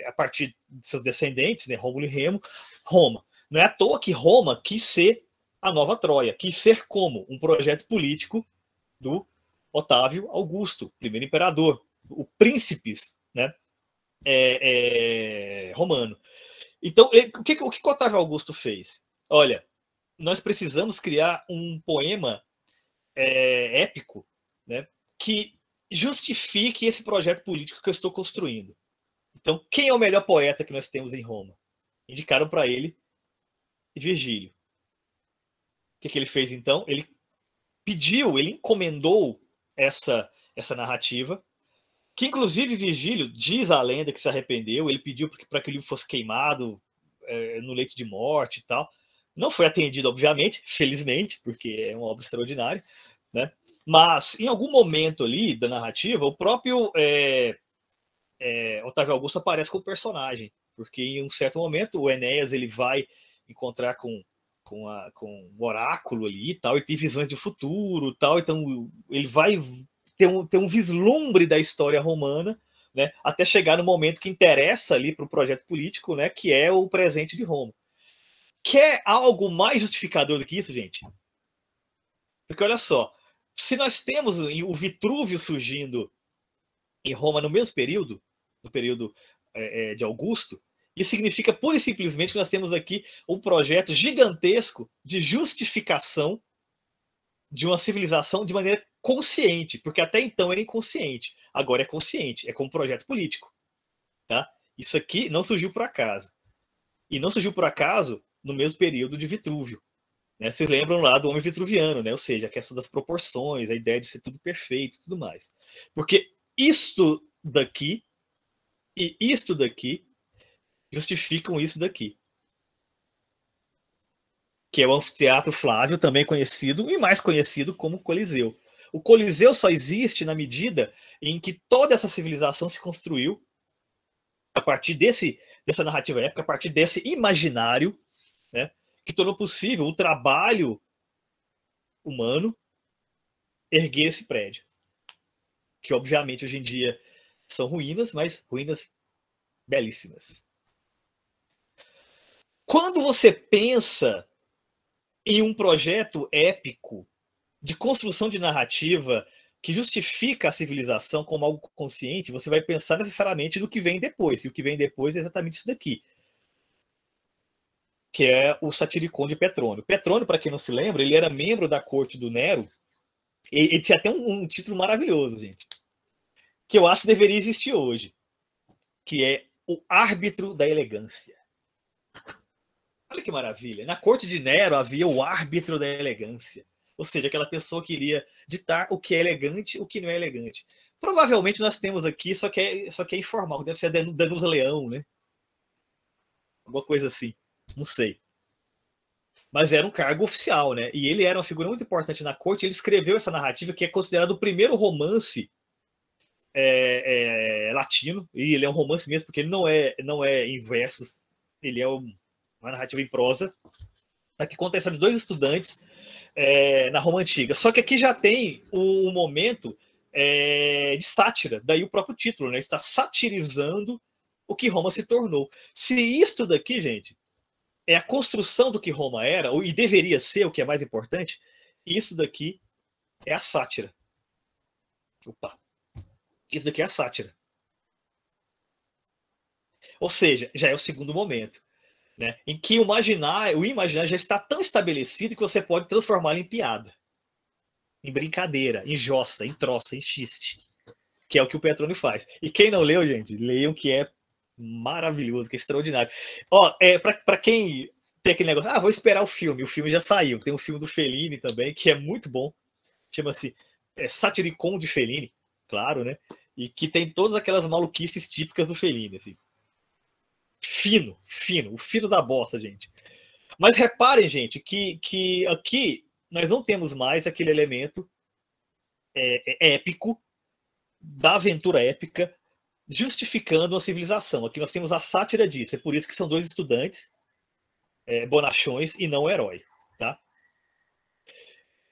a partir de seus descendentes, né, Rômulo e Remo, Roma. Não é à toa que Roma quis ser a nova Troia, quis ser como um projeto político do Otávio Augusto, primeiro imperador, o príncipes, né, romano. Então, o que Otávio Augusto fez? Olha, nós precisamos criar um poema épico, né, que justifique esse projeto político que eu estou construindo. Então, quem é o melhor poeta que nós temos em Roma? Indicaram para ele Virgílio. O que ele fez, então? Ele encomendou essa narrativa, que inclusive Virgílio, diz a lenda que se arrependeu, ele pediu para que o livro fosse queimado no leito de morte e tal. Não foi atendido, obviamente, felizmente, porque é uma obra extraordinária, né? Mas, em algum momento ali da narrativa, o próprio Otávio Augusto aparece como personagem, porque em um certo momento o Enéas ele vai encontrar com o oráculo ali e tal, e tem visões de futuro tal, então ele vai ter um vislumbre da história romana, né, até chegar no momento que interessa ali para o projeto político, né, que é o presente de Roma. Quer algo mais justificador do que isso, gente? Porque olha só, se nós temos o Vitrúvio surgindo em Roma no mesmo período, no período de Augusto, isso significa pura e simplesmente que nós temos aqui um projeto gigantesco de justificação de uma civilização de maneira consciente, porque até então era inconsciente, agora é consciente, é como projeto político. Tá? Isso aqui não surgiu por acaso. E não surgiu por acaso no mesmo período de Vitrúvio. Né? Vocês lembram lá do homem vitruviano, né? Ou seja, a questão das proporções, a ideia de ser tudo perfeito e tudo mais. Porque isto daqui e isto daqui justificam isso daqui. Que é o Anfiteatro Flávio, também conhecido e mais conhecido como Coliseu. O Coliseu só existe na medida em que toda essa civilização se construiu a partir dessa narrativa épica, a partir desse imaginário, né, que tornou possível o trabalho humano erguer esse prédio. Que, obviamente, hoje em dia são ruínas, mas ruínas belíssimas. Quando você pensa em um projeto épico de construção de narrativa que justifica a civilização como algo consciente, você vai pensar necessariamente no que vem depois. E o que vem depois é exatamente isso daqui, que é o Satiricon de Petrônio. Petrônio, para quem não se lembra, ele era membro da corte do Nero. Ele tinha até um título maravilhoso, gente, que eu acho que deveria existir hoje, que é o árbitro da elegância. Olha que maravilha. Na corte de Nero havia o árbitro da elegância. Ou seja, aquela pessoa que iria ditar o que é elegante e o que não é elegante. Provavelmente nós temos aqui, só que é informal, deve ser a Danusa Leão, né? Alguma coisa assim, não sei. Mas era um cargo oficial, né? E ele era uma figura muito importante na corte. Ele escreveu essa narrativa que é considerado o primeiro romance latino. E ele é um romance mesmo, porque ele não é em versos, ele é uma narrativa em prosa, tá? Que conta a história de dois estudantes na Roma Antiga. Só que aqui já tem um momento de sátira, daí o próprio título, né? Está satirizando o que Roma se tornou. Se isto daqui, gente, é a construção do que Roma era, e deveria ser, o que é mais importante, isso daqui é a sátira. Opa! Isso daqui é a sátira. Ou seja, já é o segundo momento, né? Em que o imaginário já está tão estabelecido que você pode transformá-lo em piada, em brincadeira, em jossa, em troça, em xiste, que é o que o Petrone faz. E quem não leu, gente, leiam, que é maravilhoso, que é extraordinário. Ó, para quem tem aquele negócio, vou esperar o filme já saiu. Tem um filme do Fellini também, que é muito bom, chama-se Satiricon de Fellini, claro, né? E que tem todas aquelas maluquices típicas do Fellini, assim. Fino, o fino da bosta, gente. Mas reparem, gente, que aqui nós não temos mais aquele elemento épico, da aventura épica, justificando a civilização. Aqui nós temos a sátira disso. É por isso que são dois estudantes bonachões e não herói, tá?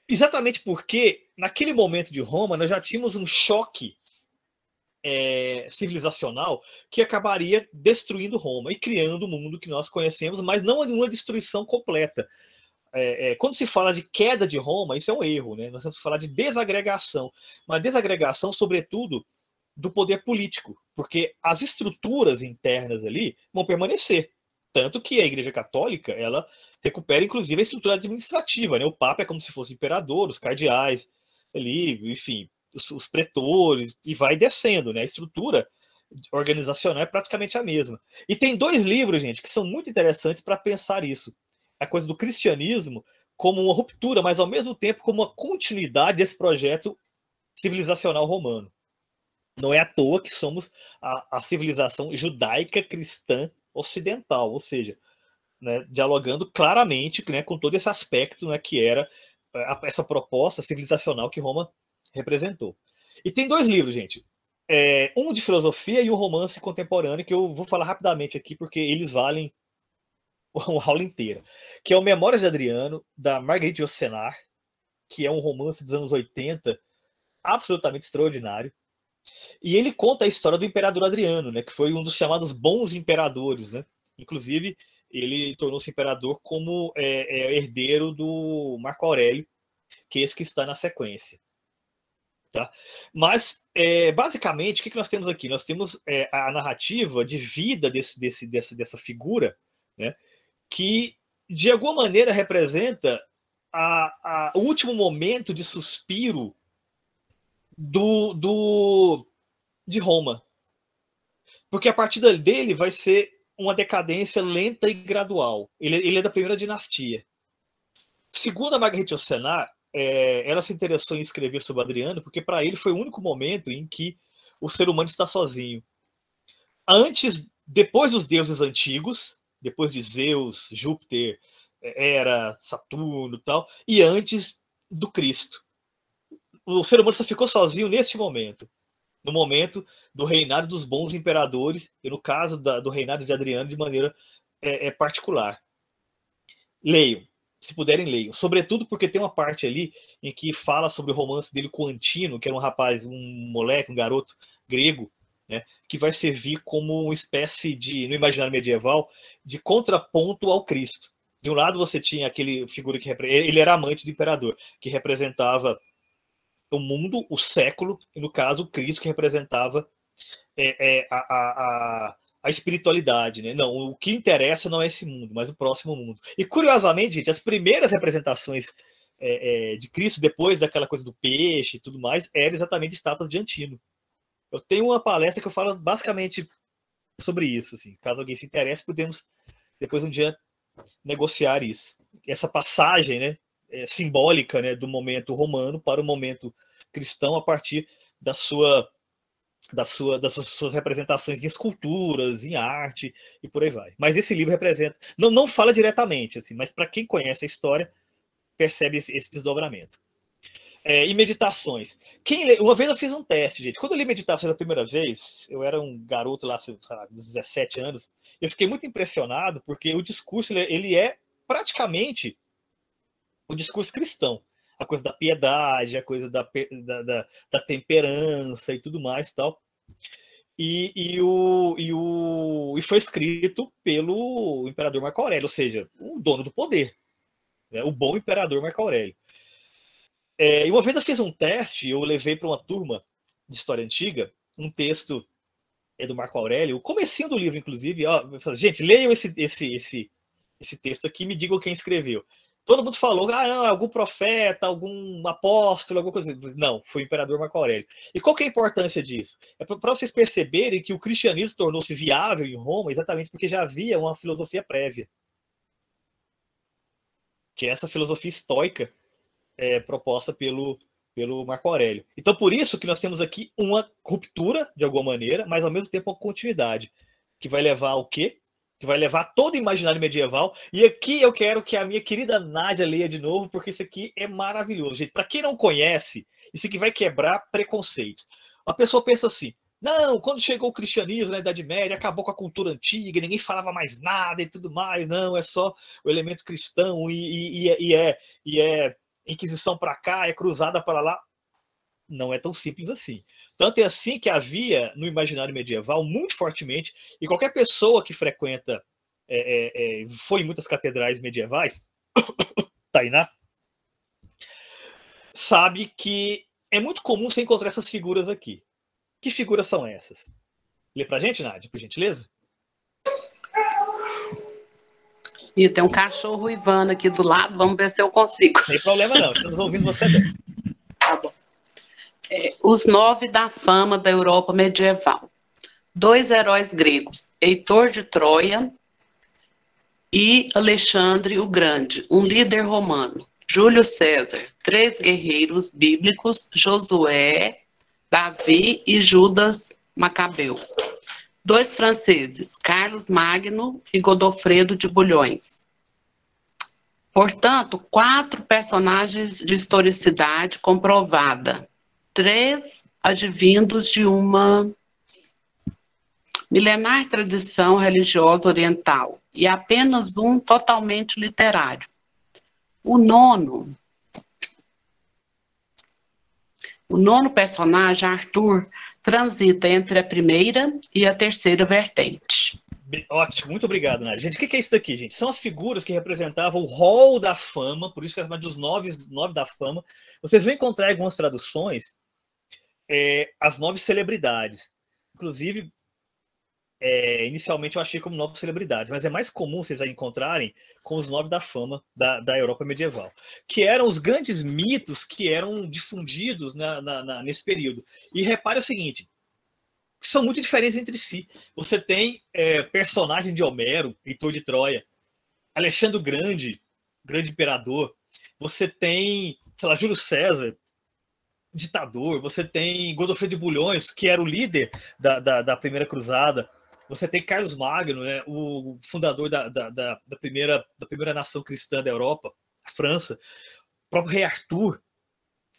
Exatamente porque naquele momento de Roma nós já tínhamos um choque civilizacional que acabaria destruindo Roma e criando o mundo que nós conhecemos, mas não uma destruição completa. Quando se fala de queda de Roma, isso é um erro, né? Nós temos que falar de desagregação, mas desagregação, sobretudo, do poder político, porque as estruturas internas ali vão permanecer. Tanto que a Igreja Católica, ela recupera, inclusive, a estrutura administrativa, né? O Papa é como se fosse o imperador, os cardeais ali, enfim, os pretores, e vai descendo, né? A estrutura organizacional é praticamente a mesma. E tem dois livros, gente, que são muito interessantes para pensar isso. A coisa do cristianismo como uma ruptura, mas ao mesmo tempo como uma continuidade desse projeto civilizacional romano. Não é à toa que somos a civilização judaica cristã ocidental, ou seja, né, dialogando claramente, né, com todo esse aspecto, né, que era essa proposta civilizacional que Roma representou. E tem dois livros, gente. Um de filosofia e um romance contemporâneo, que eu vou falar rapidamente aqui, porque eles valem uma aula inteira. Que é o Memórias de Adriano, da Marguerite Yourcenar, que é um romance dos anos 80, absolutamente extraordinário. E ele conta a história do imperador Adriano, né, que foi um dos chamados bons imperadores, né? Inclusive, ele tornou-se imperador como herdeiro do Marco Aurélio, que é esse que está na sequência. Tá? Mas, basicamente, o que nós temos aqui? Nós temos a narrativa de vida dessa figura, né, que, de alguma maneira, representa o último momento de suspiro de Roma. Porque a partir dele vai ser uma decadência lenta e gradual. Ele é da primeira dinastia. Segundo a Marguerite Yourcenar, ela se interessou em escrever sobre Adriano porque para ele foi o único momento em que o ser humano está sozinho. Depois dos deuses antigos, depois de Zeus, Júpiter, Hera, Saturno e tal, e antes do Cristo. O ser humano só ficou sozinho neste momento. No momento do reinado dos bons imperadores, e no caso do reinado de Adriano de maneira particular. Leiam, se puderem, leiam. Sobretudo porque tem uma parte ali em que fala sobre o romance dele com Antino, que era um rapaz, um moleque, um garoto grego, né, que vai servir como uma espécie de, no imaginário medieval, de contraponto ao Cristo. De um lado você tinha aquele figura que ele era amante do imperador, que representava o mundo, o século, e no caso o Cristo, que representava a espiritualidade, né? Não, o que interessa não é esse mundo, mas o próximo mundo. E curiosamente, gente, as primeiras representações de Cristo, depois daquela coisa do peixe e tudo mais, eram exatamente estátuas de Antino. Eu tenho uma palestra que eu falo basicamente sobre isso, assim. Caso alguém se interesse, podemos depois um dia negociar isso. Essa passagem, né, simbólica, né, do momento romano para o momento cristão a partir da sua das suas representações em esculturas, em arte e por aí vai. Mas esse livro representa, não fala diretamente, assim, mas para quem conhece a história, percebe esse desdobramento. E meditações. Uma vez eu fiz um teste, gente. Quando eu li meditações a primeira vez, eu era um garoto lá, sei lá, 17 anos, eu fiquei muito impressionado, porque o discurso ele é praticamente o discurso cristão. A coisa da piedade, a coisa da temperança e tudo mais, tal. E foi escrito pelo imperador Marco Aurélio, ou seja, o dono do poder, né? O bom imperador Marco Aurélio. E uma vez eu fiz um teste, eu levei para uma turma de história antiga um texto do Marco Aurélio, o comecinho do livro, inclusive. Ó, gente, leiam esse texto aqui e me digam quem escreveu. Todo mundo falou, não, algum profeta, algum apóstolo, alguma coisa. Não, foi o imperador Marco Aurélio. E qual que é a importância disso? É para vocês perceberem que o cristianismo tornou-se viável em Roma exatamente porque já havia uma filosofia prévia. Que é essa filosofia estoica proposta pelo Marco Aurélio. Então, por isso que nós temos aqui uma ruptura, de alguma maneira, mas ao mesmo tempo uma continuidade, que vai levar ao quê? Que vai levar todo o imaginário medieval. E aqui eu quero que a minha querida Nádia leia de novo, porque isso aqui é maravilhoso. Gente, para quem não conhece, isso aqui vai quebrar preconceitos. A pessoa pensa assim, não, quando chegou o cristianismo na Idade Média, acabou com a cultura antiga, ninguém falava mais nada e tudo mais, não, é só o elemento cristão e é Inquisição para cá, é cruzada para lá. Não é tão simples assim. Tanto é assim que havia no imaginário medieval muito fortemente, e qualquer pessoa que frequenta, foi em muitas catedrais medievais, Tainá, sabe que é muito comum você encontrar essas figuras aqui. Que figuras são essas? Lê pra gente, Nádia, por gentileza? E tem um cachorro uivando aqui do lado, vamos ver se eu consigo. Não tem problema não, estamos ouvindo você bem. Tá bom. Os 9 da fama da Europa medieval. 2 heróis gregos, Heitor de Troia e Alexandre o Grande, um líder romano. Júlio César, 3 guerreiros bíblicos, Josué, Davi e Judas Macabeu. 2 franceses, Carlos Magno e Godofredo de Bulhões. Portanto, 4 personagens de historicidade comprovada. 3 advindos de uma milenar tradição religiosa oriental e apenas um totalmente literário. O nono personagem, Arthur, transita entre a primeira e a terceira vertente. Ótimo, muito obrigado, Nádia. Gente, o que é isso daqui, gente? São as figuras que representavam o hall da fama, por isso que é chamado dos 9 da fama. Vocês vão encontrar em algumas traduções as 9 celebridades. Inclusive, inicialmente eu achei como 9 celebridades, mas é mais comum vocês encontrarem com os 9 da fama da Europa medieval, que eram os grandes mitos que eram difundidos nesse período. E repare o seguinte, são muito diferentes entre si. Você tem personagem de Homero, Heitor de Troia, Alexandre o Grande, grande imperador. Você tem, sei lá, Júlio César, ditador. Você tem Godofredo de Bulhões, que era o líder da primeira cruzada. Você tem Carlos Magno, né, o fundador da primeira nação cristã da Europa, a França. O próprio rei Arthur.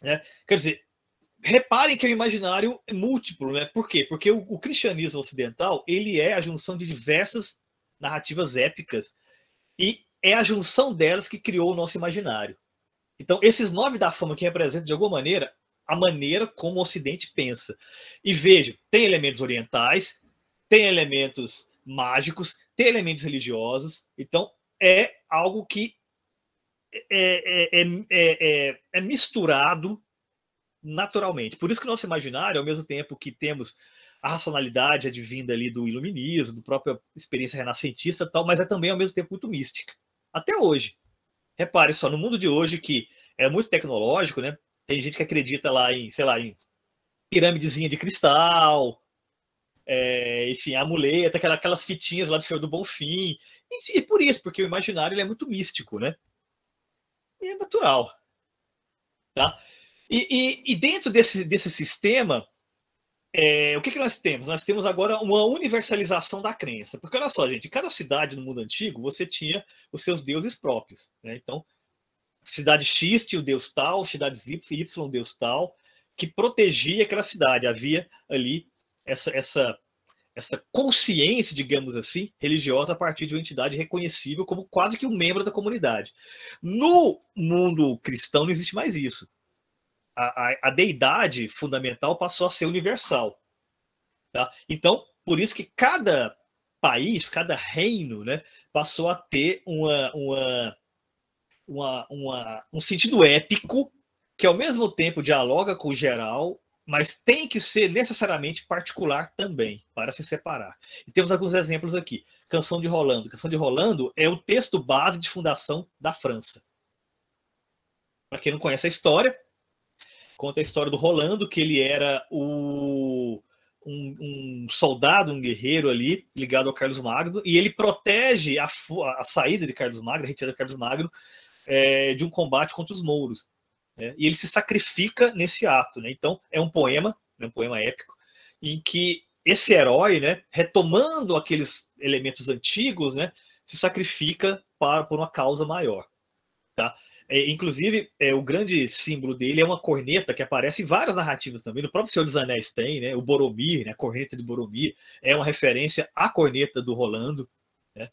Né? Quer dizer, reparem que o imaginário é múltiplo, né? Por quê? Porque o cristianismo ocidental, ele é a junção de diversas narrativas épicas e é a junção delas que criou o nosso imaginário. Então, esses 9 da fama que representam, de alguma maneira, a maneira como o Ocidente pensa. E veja, tem elementos orientais, tem elementos mágicos, tem elementos religiosos. Então, é algo que é misturado naturalmente. Por isso que o nosso imaginário, ao mesmo tempo que temos a racionalidade advinda ali do iluminismo, da própria experiência renascentista e tal, mas é também ao mesmo tempo muito mística. Até hoje. Repare só, no mundo de hoje que é muito tecnológico, né? Tem gente que acredita lá em, sei lá, em pirâmidezinha de cristal, enfim, amuleto, aquelas fitinhas lá do Senhor do Bonfim. E por isso, porque o imaginário ele é muito místico, né? E é natural. Tá? E dentro desse sistema, o que nós temos? Nós temos agora uma universalização da crença. Porque olha só, gente, em cada cidade no mundo antigo você tinha os seus deuses próprios, né? Então, cidade X tinha o deus tal, cidade Y, deus tal, que protegia aquela cidade. Havia ali essa consciência, digamos assim, religiosa a partir de uma entidade reconhecível como quase que um membro da comunidade. No mundo cristão não existe mais isso. A deidade fundamental passou a ser universal. Tá? Então, por isso que cada país, cada reino, né, passou a ter um sentido épico que ao mesmo tempo dialoga com o geral, mas tem que ser necessariamente particular também, para se separar. E temos alguns exemplos aqui. Canção de Rolando. Canção de Rolando é o texto base de fundação da França. Para quem não conhece a história, conta a história do Rolando, que ele era um soldado, um guerreiro ali, ligado ao Carlos Magno, e ele protege a saída de Carlos Magno, a retirada de Carlos Magno, de um combate contra os mouros. Né? E ele se sacrifica nesse ato. Né? Então, é um poema épico, em que esse herói, né, retomando aqueles elementos antigos, né, se sacrifica por uma causa maior. Tá? Inclusive, o grande símbolo dele é uma corneta que aparece em várias narrativas também. No próprio Senhor dos Anéis tem, né? O Boromir, né? A corneta de Boromir, é uma referência à corneta do Rolando. Né?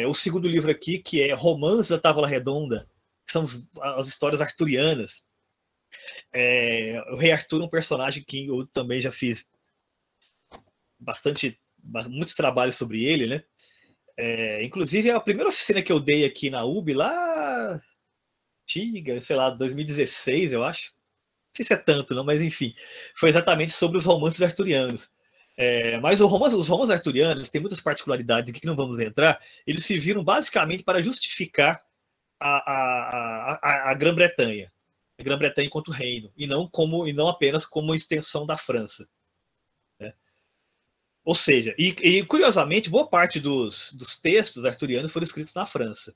O segundo livro aqui, que é Romance da Távola Redonda, que são as histórias arturianas. O Rei Arthur é um personagem que eu também já fiz muitos trabalhos sobre ele, né? Inclusive, a primeira oficina que eu dei aqui na UB, lá, sei lá, 2016, eu acho. Não sei se é tanto, não, mas enfim. Foi exatamente sobre os romances arturianos. Mas os romances arturianos têm muitas particularidades aqui que não vamos entrar. Eles se viram basicamente para justificar a Grã-Bretanha. A Grã-Bretanha enquanto reino, e não apenas como extensão da França. Ou seja, e curiosamente, boa parte dos textos arturianos foram escritos na França.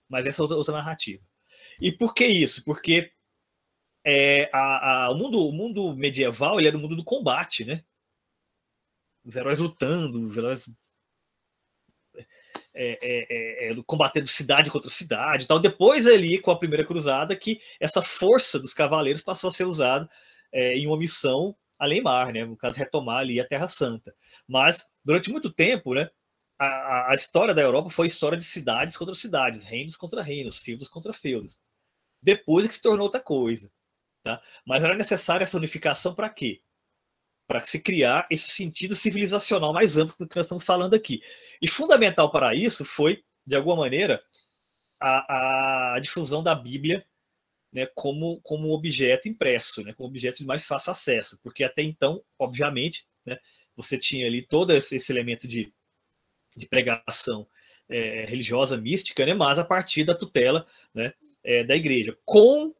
Mas essa é outra narrativa. E por que isso? Porque o mundo medieval ele era o mundo do combate, né? Os heróis lutando, os heróis combatendo cidade contra cidade e tal. Depois ali, com a primeira cruzada, que essa força dos cavaleiros passou a ser usada em uma missão além-mar, né? No caso, retomar ali a Terra Santa. Mas, durante muito tempo, né, a história da Europa foi história de cidades contra cidades, reinos contra reinos, feudos contra feudos. Depois é que se tornou outra coisa. Tá? Mas era necessária essa unificação para quê? Para se criar esse sentido civilizacional mais amplo do que nós estamos falando aqui. E fundamental para isso foi, de alguma maneira, a difusão da Bíblia, né, como objeto impresso, né, como objeto de mais fácil acesso, porque até então, obviamente, né, você tinha ali todo esse elemento de pregação religiosa, mística, né, mas a partir da tutela, né, da igreja. Com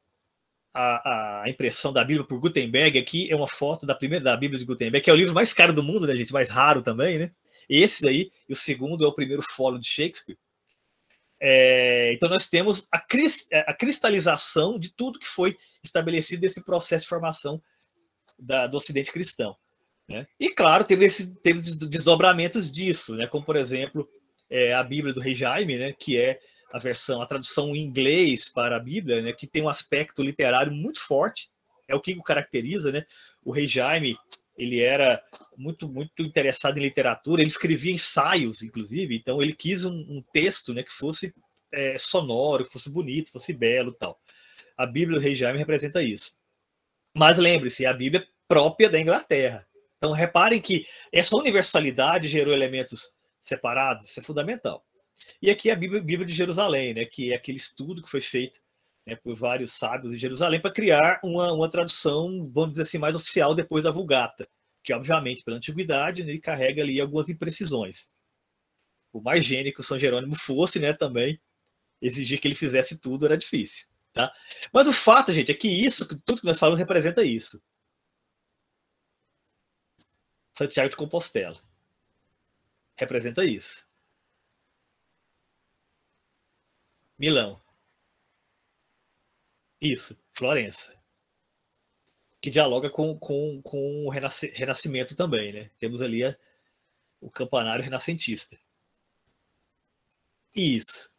a impressão da Bíblia por Gutenberg, aqui é uma foto da Bíblia de Gutenberg, que é o livro mais caro do mundo, né, gente, mais raro também, né? Esse daí, e o segundo é o primeiro fólio de Shakespeare. Então nós temos a cristalização de tudo que foi estabelecido nesse processo de formação do Ocidente cristão. Né? E claro, teve desdobramentos disso, né? Como por exemplo a Bíblia do Rei Jaime, né? Que é a tradução em inglês para a Bíblia, né? Que tem um aspecto literário muito forte, é o que o caracteriza, né? O Rei Jaime, ele era muito interessado em literatura, ele escrevia ensaios, inclusive, então ele quis um texto, né, que fosse sonoro, que fosse bonito, fosse belo e tal. A Bíblia do Rei Jaime representa isso. Mas lembre-se, é a Bíblia própria da Inglaterra. Então reparem que essa universalidade gerou elementos separados, isso é fundamental. E aqui é a Bíblia de Jerusalém, né, que é aquele estudo que foi feito, né, por vários sábios de Jerusalém para criar uma tradução, vamos dizer assim, mais oficial depois da Vulgata, que obviamente pela antiguidade, né, ele carrega ali algumas imprecisões. Por mais gênio que o São Jerônimo fosse, né, também exigir que ele fizesse tudo era difícil. Tá? Mas o fato, gente, é que tudo que nós falamos representa isso. Santiago de Compostela representa isso. Milão. Isso, Florença. que dialoga com o Renascimento também, né? Temos ali o campanário renascentista. Isso,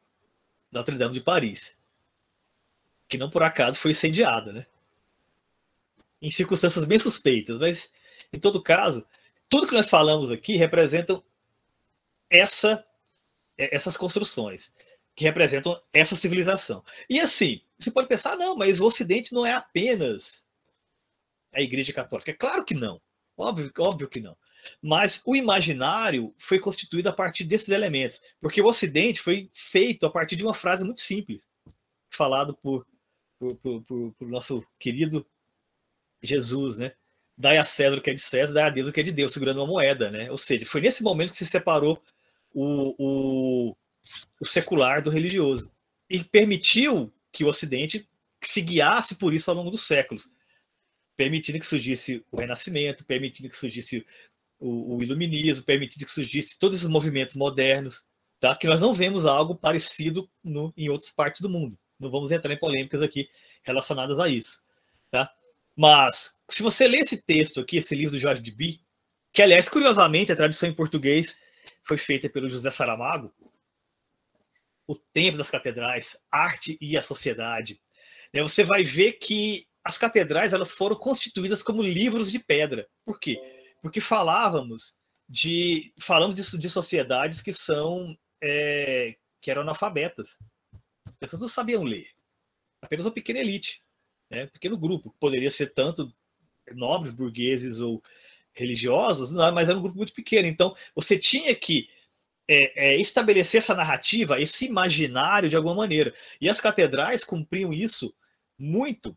Notre-Dame de Paris, que não por acaso foi incendiada, né? Em circunstâncias bem suspeitas, mas em todo caso, tudo que nós falamos aqui representam essas construções, que representam essa civilização. E assim, você pode pensar, não, mas o Ocidente não é apenas a Igreja Católica. É claro que não, óbvio que não. Mas o imaginário foi constituído a partir desses elementos, porque o Ocidente foi feito a partir de uma frase muito simples, falado por nosso querido Jesus, né? Dai a César o que é de César, dai a Deus o que é de Deus, segurando uma moeda, né? Ou seja, foi nesse momento que se separou o secular do religioso e permitiu que o Ocidente se guiasse por isso ao longo dos séculos, permitindo que surgisse o Renascimento, permitindo que surgisse o Iluminismo, permitindo que surgisse todos os movimentos modernos, tá? Que nós não vemos algo parecido em outras partes do mundo. Não vamos entrar em polêmicas aqui relacionadas a isso, tá? Mas, se você ler esse texto aqui, esse livro do Jorge de By, que, aliás, curiosamente, a tradução em português foi feita pelo José Saramago, O Templo das Catedrais, Arte e a Sociedade, né, você vai ver que as catedrais elas foram constituídas como livros de pedra. Por quê? Porque falamos de sociedades que eram analfabetas. As pessoas não sabiam ler. Apenas uma pequena elite, né? Um pequeno grupo. Poderia ser tanto nobres, burgueses ou religiosos, não, mas era um grupo muito pequeno. Então, você tinha que estabelecer essa narrativa, esse imaginário de alguma maneira. E as catedrais cumpriam isso muito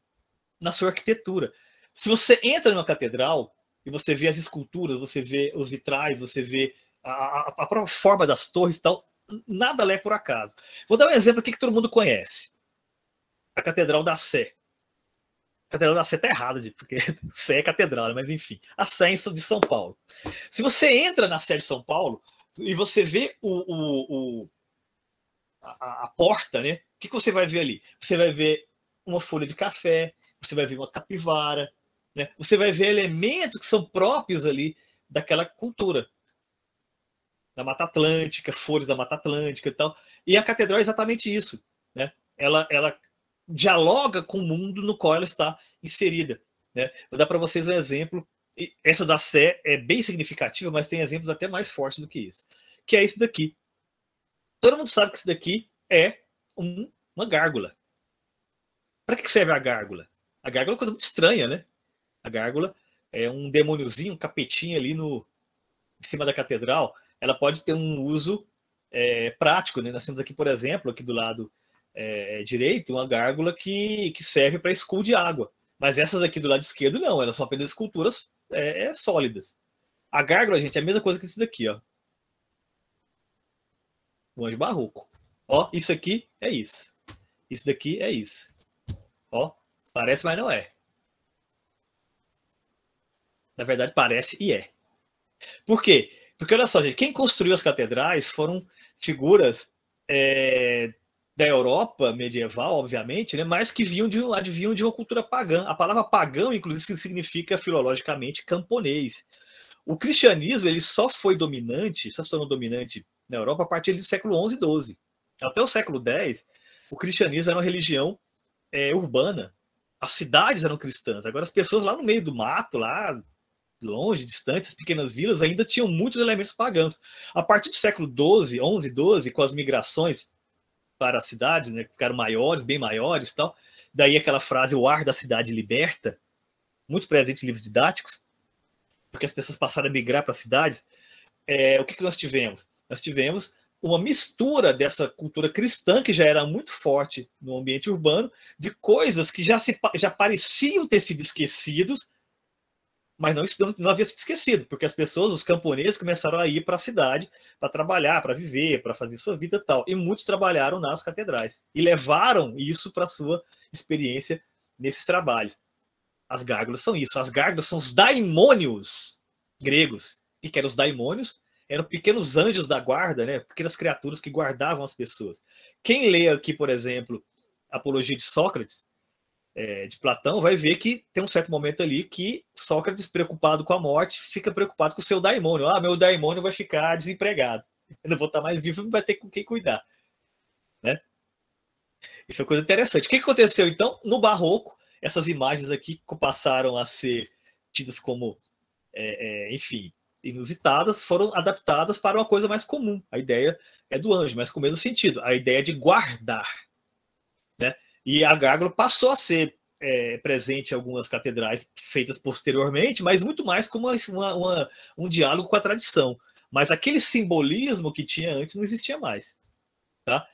na sua arquitetura. Se você entra numa catedral e você vê as esculturas, você vê os vitrais, você vê a própria forma das torres e tal, nada lá é por acaso. Vou dar um exemplo aqui que todo mundo conhece. A Catedral da Sé. A Catedral da Sé está errada, porque Sé é catedral, mas enfim. A Sé de São Paulo. Se você entra na Sé de São Paulo e você vê a porta, né? O que você vai ver ali? Você vai ver uma folha de café, você vai ver uma capivara, né? Você vai ver elementos que são próprios ali daquela cultura. Da Mata Atlântica, folhas da Mata Atlântica e tal. E a catedral é exatamente isso, né? Ela dialoga com o mundo no qual ela está inserida, né? Vou dar para vocês um exemplo. Essa da Sé é bem significativa, mas tem exemplos até mais fortes do que isso. Que é isso daqui. Todo mundo sabe que isso daqui é uma gárgula. Para que serve a gárgula? A gárgula é uma coisa muito estranha, né? A gárgula é um demôniozinho, um capetinho ali em cima da catedral. Ela pode ter um uso prático, né? Nós temos aqui, por exemplo, aqui do lado direito, uma gárgula que serve para escudo de água. Mas essas aqui do lado esquerdo não, elas são apenas esculturas sólidas. A gárgula, gente, é a mesma coisa que isso daqui, ó. O anjo barroco. Ó, isso aqui é isso. Isso daqui é isso. Ó, parece, mas não é. Na verdade, parece e é. Por quê? Porque, olha só, gente, quem construiu as catedrais foram figuras da Europa medieval, obviamente, né, mas que advinham de uma cultura pagã. A palavra pagão, inclusive, significa filologicamente camponês. O cristianismo ele só foi dominante, só se tornou dominante na Europa a partir do século XI e XII. Até o século X, o cristianismo era uma religião urbana. As cidades eram cristãs. Agora, as pessoas lá no meio do mato, lá longe, distantes, pequenas vilas, ainda tinham muitos elementos pagãos. A partir do século XI, XII, com as migrações para as cidades, né, que ficaram maiores, bem maiores e tal, daí aquela frase, o ar da cidade liberta, muito presente em livros didáticos, porque as pessoas passaram a migrar para as cidades. O que nós tivemos? Nós tivemos uma mistura dessa cultura cristã, que já era muito forte no ambiente urbano, de coisas que já pareciam ter sido esquecidos, mas não havia sido esquecido, porque as pessoas, os camponeses, começaram a ir para a cidade para trabalhar, para viver, para fazer sua vida e tal. E muitos trabalharam nas catedrais e levaram isso para a sua experiência nesses trabalhos. As gárgulas são isso. As gárgulas são os daimônios gregos. O que eram os daimônios? Eram pequenos anjos da guarda, né? Pequenas criaturas que guardavam as pessoas. Quem lê aqui, por exemplo, a Apologia de Sócrates, de Platão, vai ver que tem um certo momento ali que Sócrates, preocupado com a morte, fica preocupado com o seu daimônio. Meu daimônio vai ficar desempregado. Eu não vou estar mais vivo, não vai ter com quem cuidar. Né? Isso é uma coisa interessante. O que aconteceu, então? No Barroco, essas imagens aqui passaram a ser tidas como, enfim, inusitadas, foram adaptadas para uma coisa mais comum. A ideia é do anjo, mas com o mesmo sentido. A ideia de guardar. Né? E a gárgula passou a ser presente em algumas catedrais feitas posteriormente, mas muito mais como um diálogo com a tradição. Mas aquele simbolismo que tinha antes não existia mais. Tá?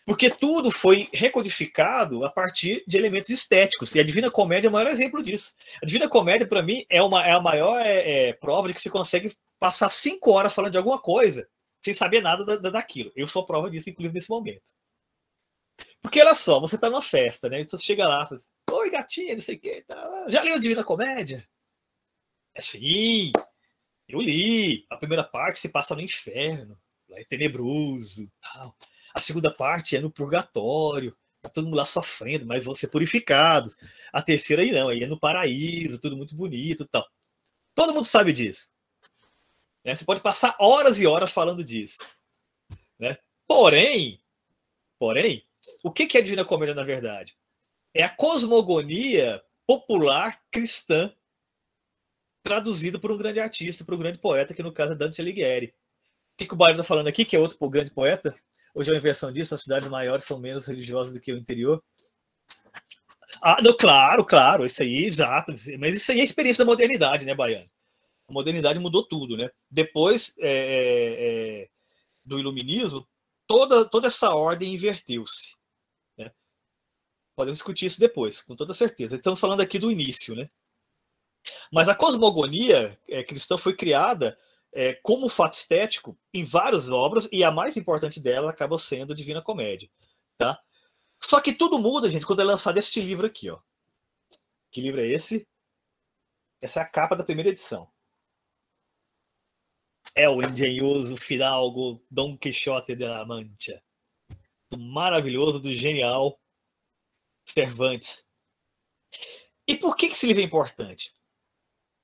Porque tudo foi recodificado a partir de elementos estéticos. E a Divina Comédia é o maior exemplo disso. A Divina Comédia, para mim, é a maior prova de que você consegue passar 5 horas falando de alguma coisa sem saber nada daquilo. Eu sou prova disso, inclusive, nesse momento. Porque, olha só, você tá numa festa, né? Então você chega lá e fala assim, oi, gatinha, não sei o quê. Já leu a Divina Comédia? Sim, eu li. A primeira parte se passa no inferno. Lá é tenebroso. Tal. A segunda parte é no purgatório. Tá todo mundo lá sofrendo, mas vão ser purificados. A terceira aí não, aí é no paraíso, tudo muito bonito e tal. Todo mundo sabe disso. Né? Você pode passar horas e horas falando disso. Né? Porém, o que é a Divina Comédia, na verdade? É a cosmogonia popular cristã traduzida por um grande artista, por um grande poeta, que no caso é Dante Alighieri. O que o Bairro está falando aqui, que é outro grande poeta? Hoje é uma inversão disso, as cidades maiores são menos religiosas do que o interior. Não, claro, isso aí, exato. Mas isso aí é a experiência da modernidade, né, Baiano? A modernidade mudou tudo, né? Depois do iluminismo, toda essa ordem inverteu-se. Né? Podemos discutir isso depois, com toda certeza. Estamos falando aqui do início, né? Mas a cosmogonia cristã foi criada como fato estético em várias obras, e a mais importante dela acaba sendo a Divina Comédia. Tá? Só que tudo muda, gente, quando é lançado este livro aqui. Ó. Que livro é esse? Essa é a capa da primeira edição. É o engenhoso fidalgo Dom Quixote de la Mancha. Do maravilhoso, do genial Cervantes. E por que esse livro é importante?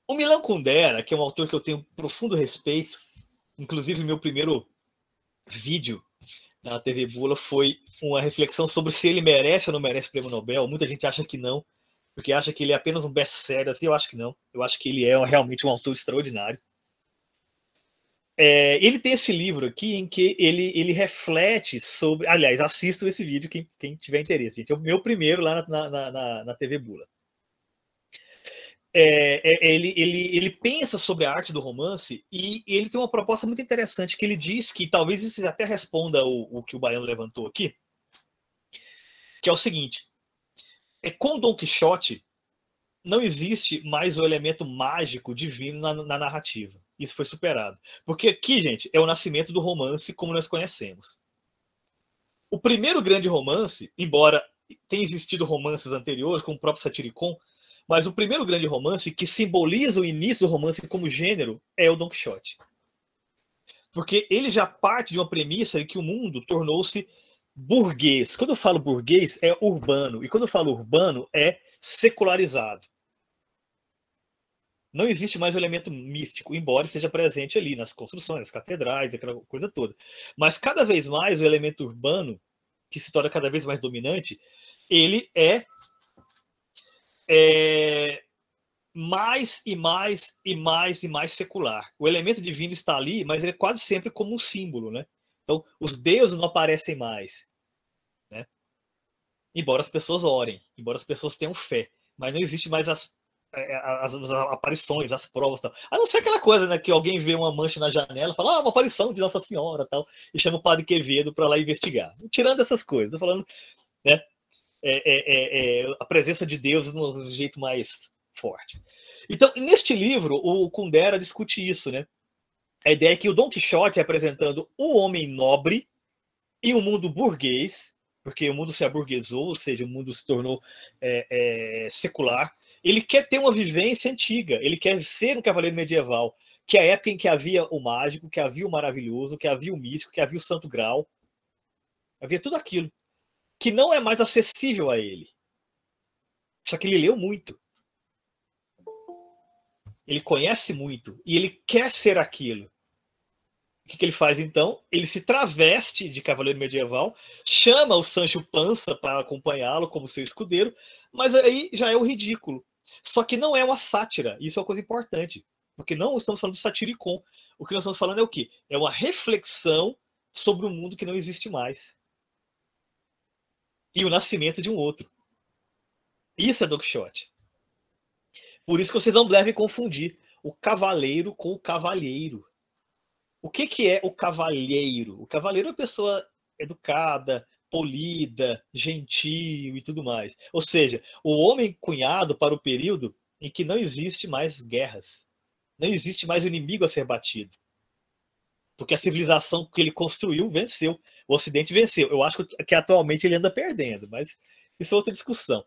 O Milan Kundera, que é um autor que eu tenho profundo respeito, inclusive meu primeiro vídeo na TV Bula foi uma reflexão sobre se ele merece ou não merece o Prêmio Nobel. Muita gente acha que não, porque acha que ele é apenas um best-seller. Assim, eu acho que não. Eu acho que ele é realmente um autor extraordinário. Ele tem esse livro aqui em que ele reflete sobre... Aliás, assistam esse vídeo, quem tiver interesse, gente. É o meu primeiro lá na TV Bula. Ele pensa sobre a arte do romance e ele tem uma proposta muito interessante, que ele diz que talvez isso até responda o que o Baiano levantou aqui, que é o seguinte: com Dom Quixote não existe mais o elemento mágico divino na narrativa. Isso foi superado. Porque aqui, gente, é o nascimento do romance como nós conhecemos. O primeiro grande romance, embora tenha existido romances anteriores, como o próprio Satiricon, mas o primeiro grande romance que simboliza o início do romance como gênero é o Dom Quixote. Porque ele já parte de uma premissa de que o mundo tornou-se burguês. Quando eu falo burguês, é urbano. E quando eu falo urbano, é secularizado. Não existe mais o elemento místico, embora esteja presente ali nas construções, nas catedrais, aquela coisa toda. Mas cada vez mais o elemento urbano, que se torna cada vez mais dominante, ele é mais e mais secular. O elemento divino está ali, mas ele é quase sempre como um símbolo, né? Então, os deuses não aparecem mais, né? Embora as pessoas orem, embora as pessoas tenham fé, mas não existe mais as aparições, as provas, tal. A não ser aquela coisa, né, que alguém vê uma mancha na janela e fala, uma aparição de Nossa Senhora, tal, e chama o Padre Quevedo para lá investigar. Tirando essas coisas, tô falando, né? A presença de Deus de um jeito mais forte. Então, neste livro, o Kundera discute isso, né? A ideia é que o Dom Quixote é apresentando um homem nobre e um mundo burguês, porque o mundo se aburguesou, ou seja, o mundo se tornou secular. Ele quer ter uma vivência antiga, ele quer ser um cavaleiro medieval, que é a época em que havia o mágico, que havia o maravilhoso, que havia o místico, que havia o santo grau. Havia tudo aquilo que não é mais acessível a ele. Só que ele leu muito. Ele conhece muito. E ele quer ser aquilo. O que ele faz, então? Ele se traveste de cavaleiro medieval, chama o Sancho Panza para acompanhá-lo como seu escudeiro, mas aí já é o ridículo. Só que não é uma sátira. Isso é uma coisa importante. Porque não estamos falando de satiricon. O que nós estamos falando é o quê? É uma reflexão sobre um mundo que não existe mais. E o nascimento de um outro. Isso é Don Quixote. Por isso que vocês não devem confundir o cavaleiro com o cavalheiro. O que é o cavalheiro? O cavalheiro é uma pessoa educada, polida, gentil e tudo mais. Ou seja, o homem cunhado para o período em que não existe mais guerras. Não existe mais o inimigo a ser batido. Porque a civilização que ele construiu venceu. O Ocidente venceu. Eu acho que atualmente ele anda perdendo, mas isso é outra discussão.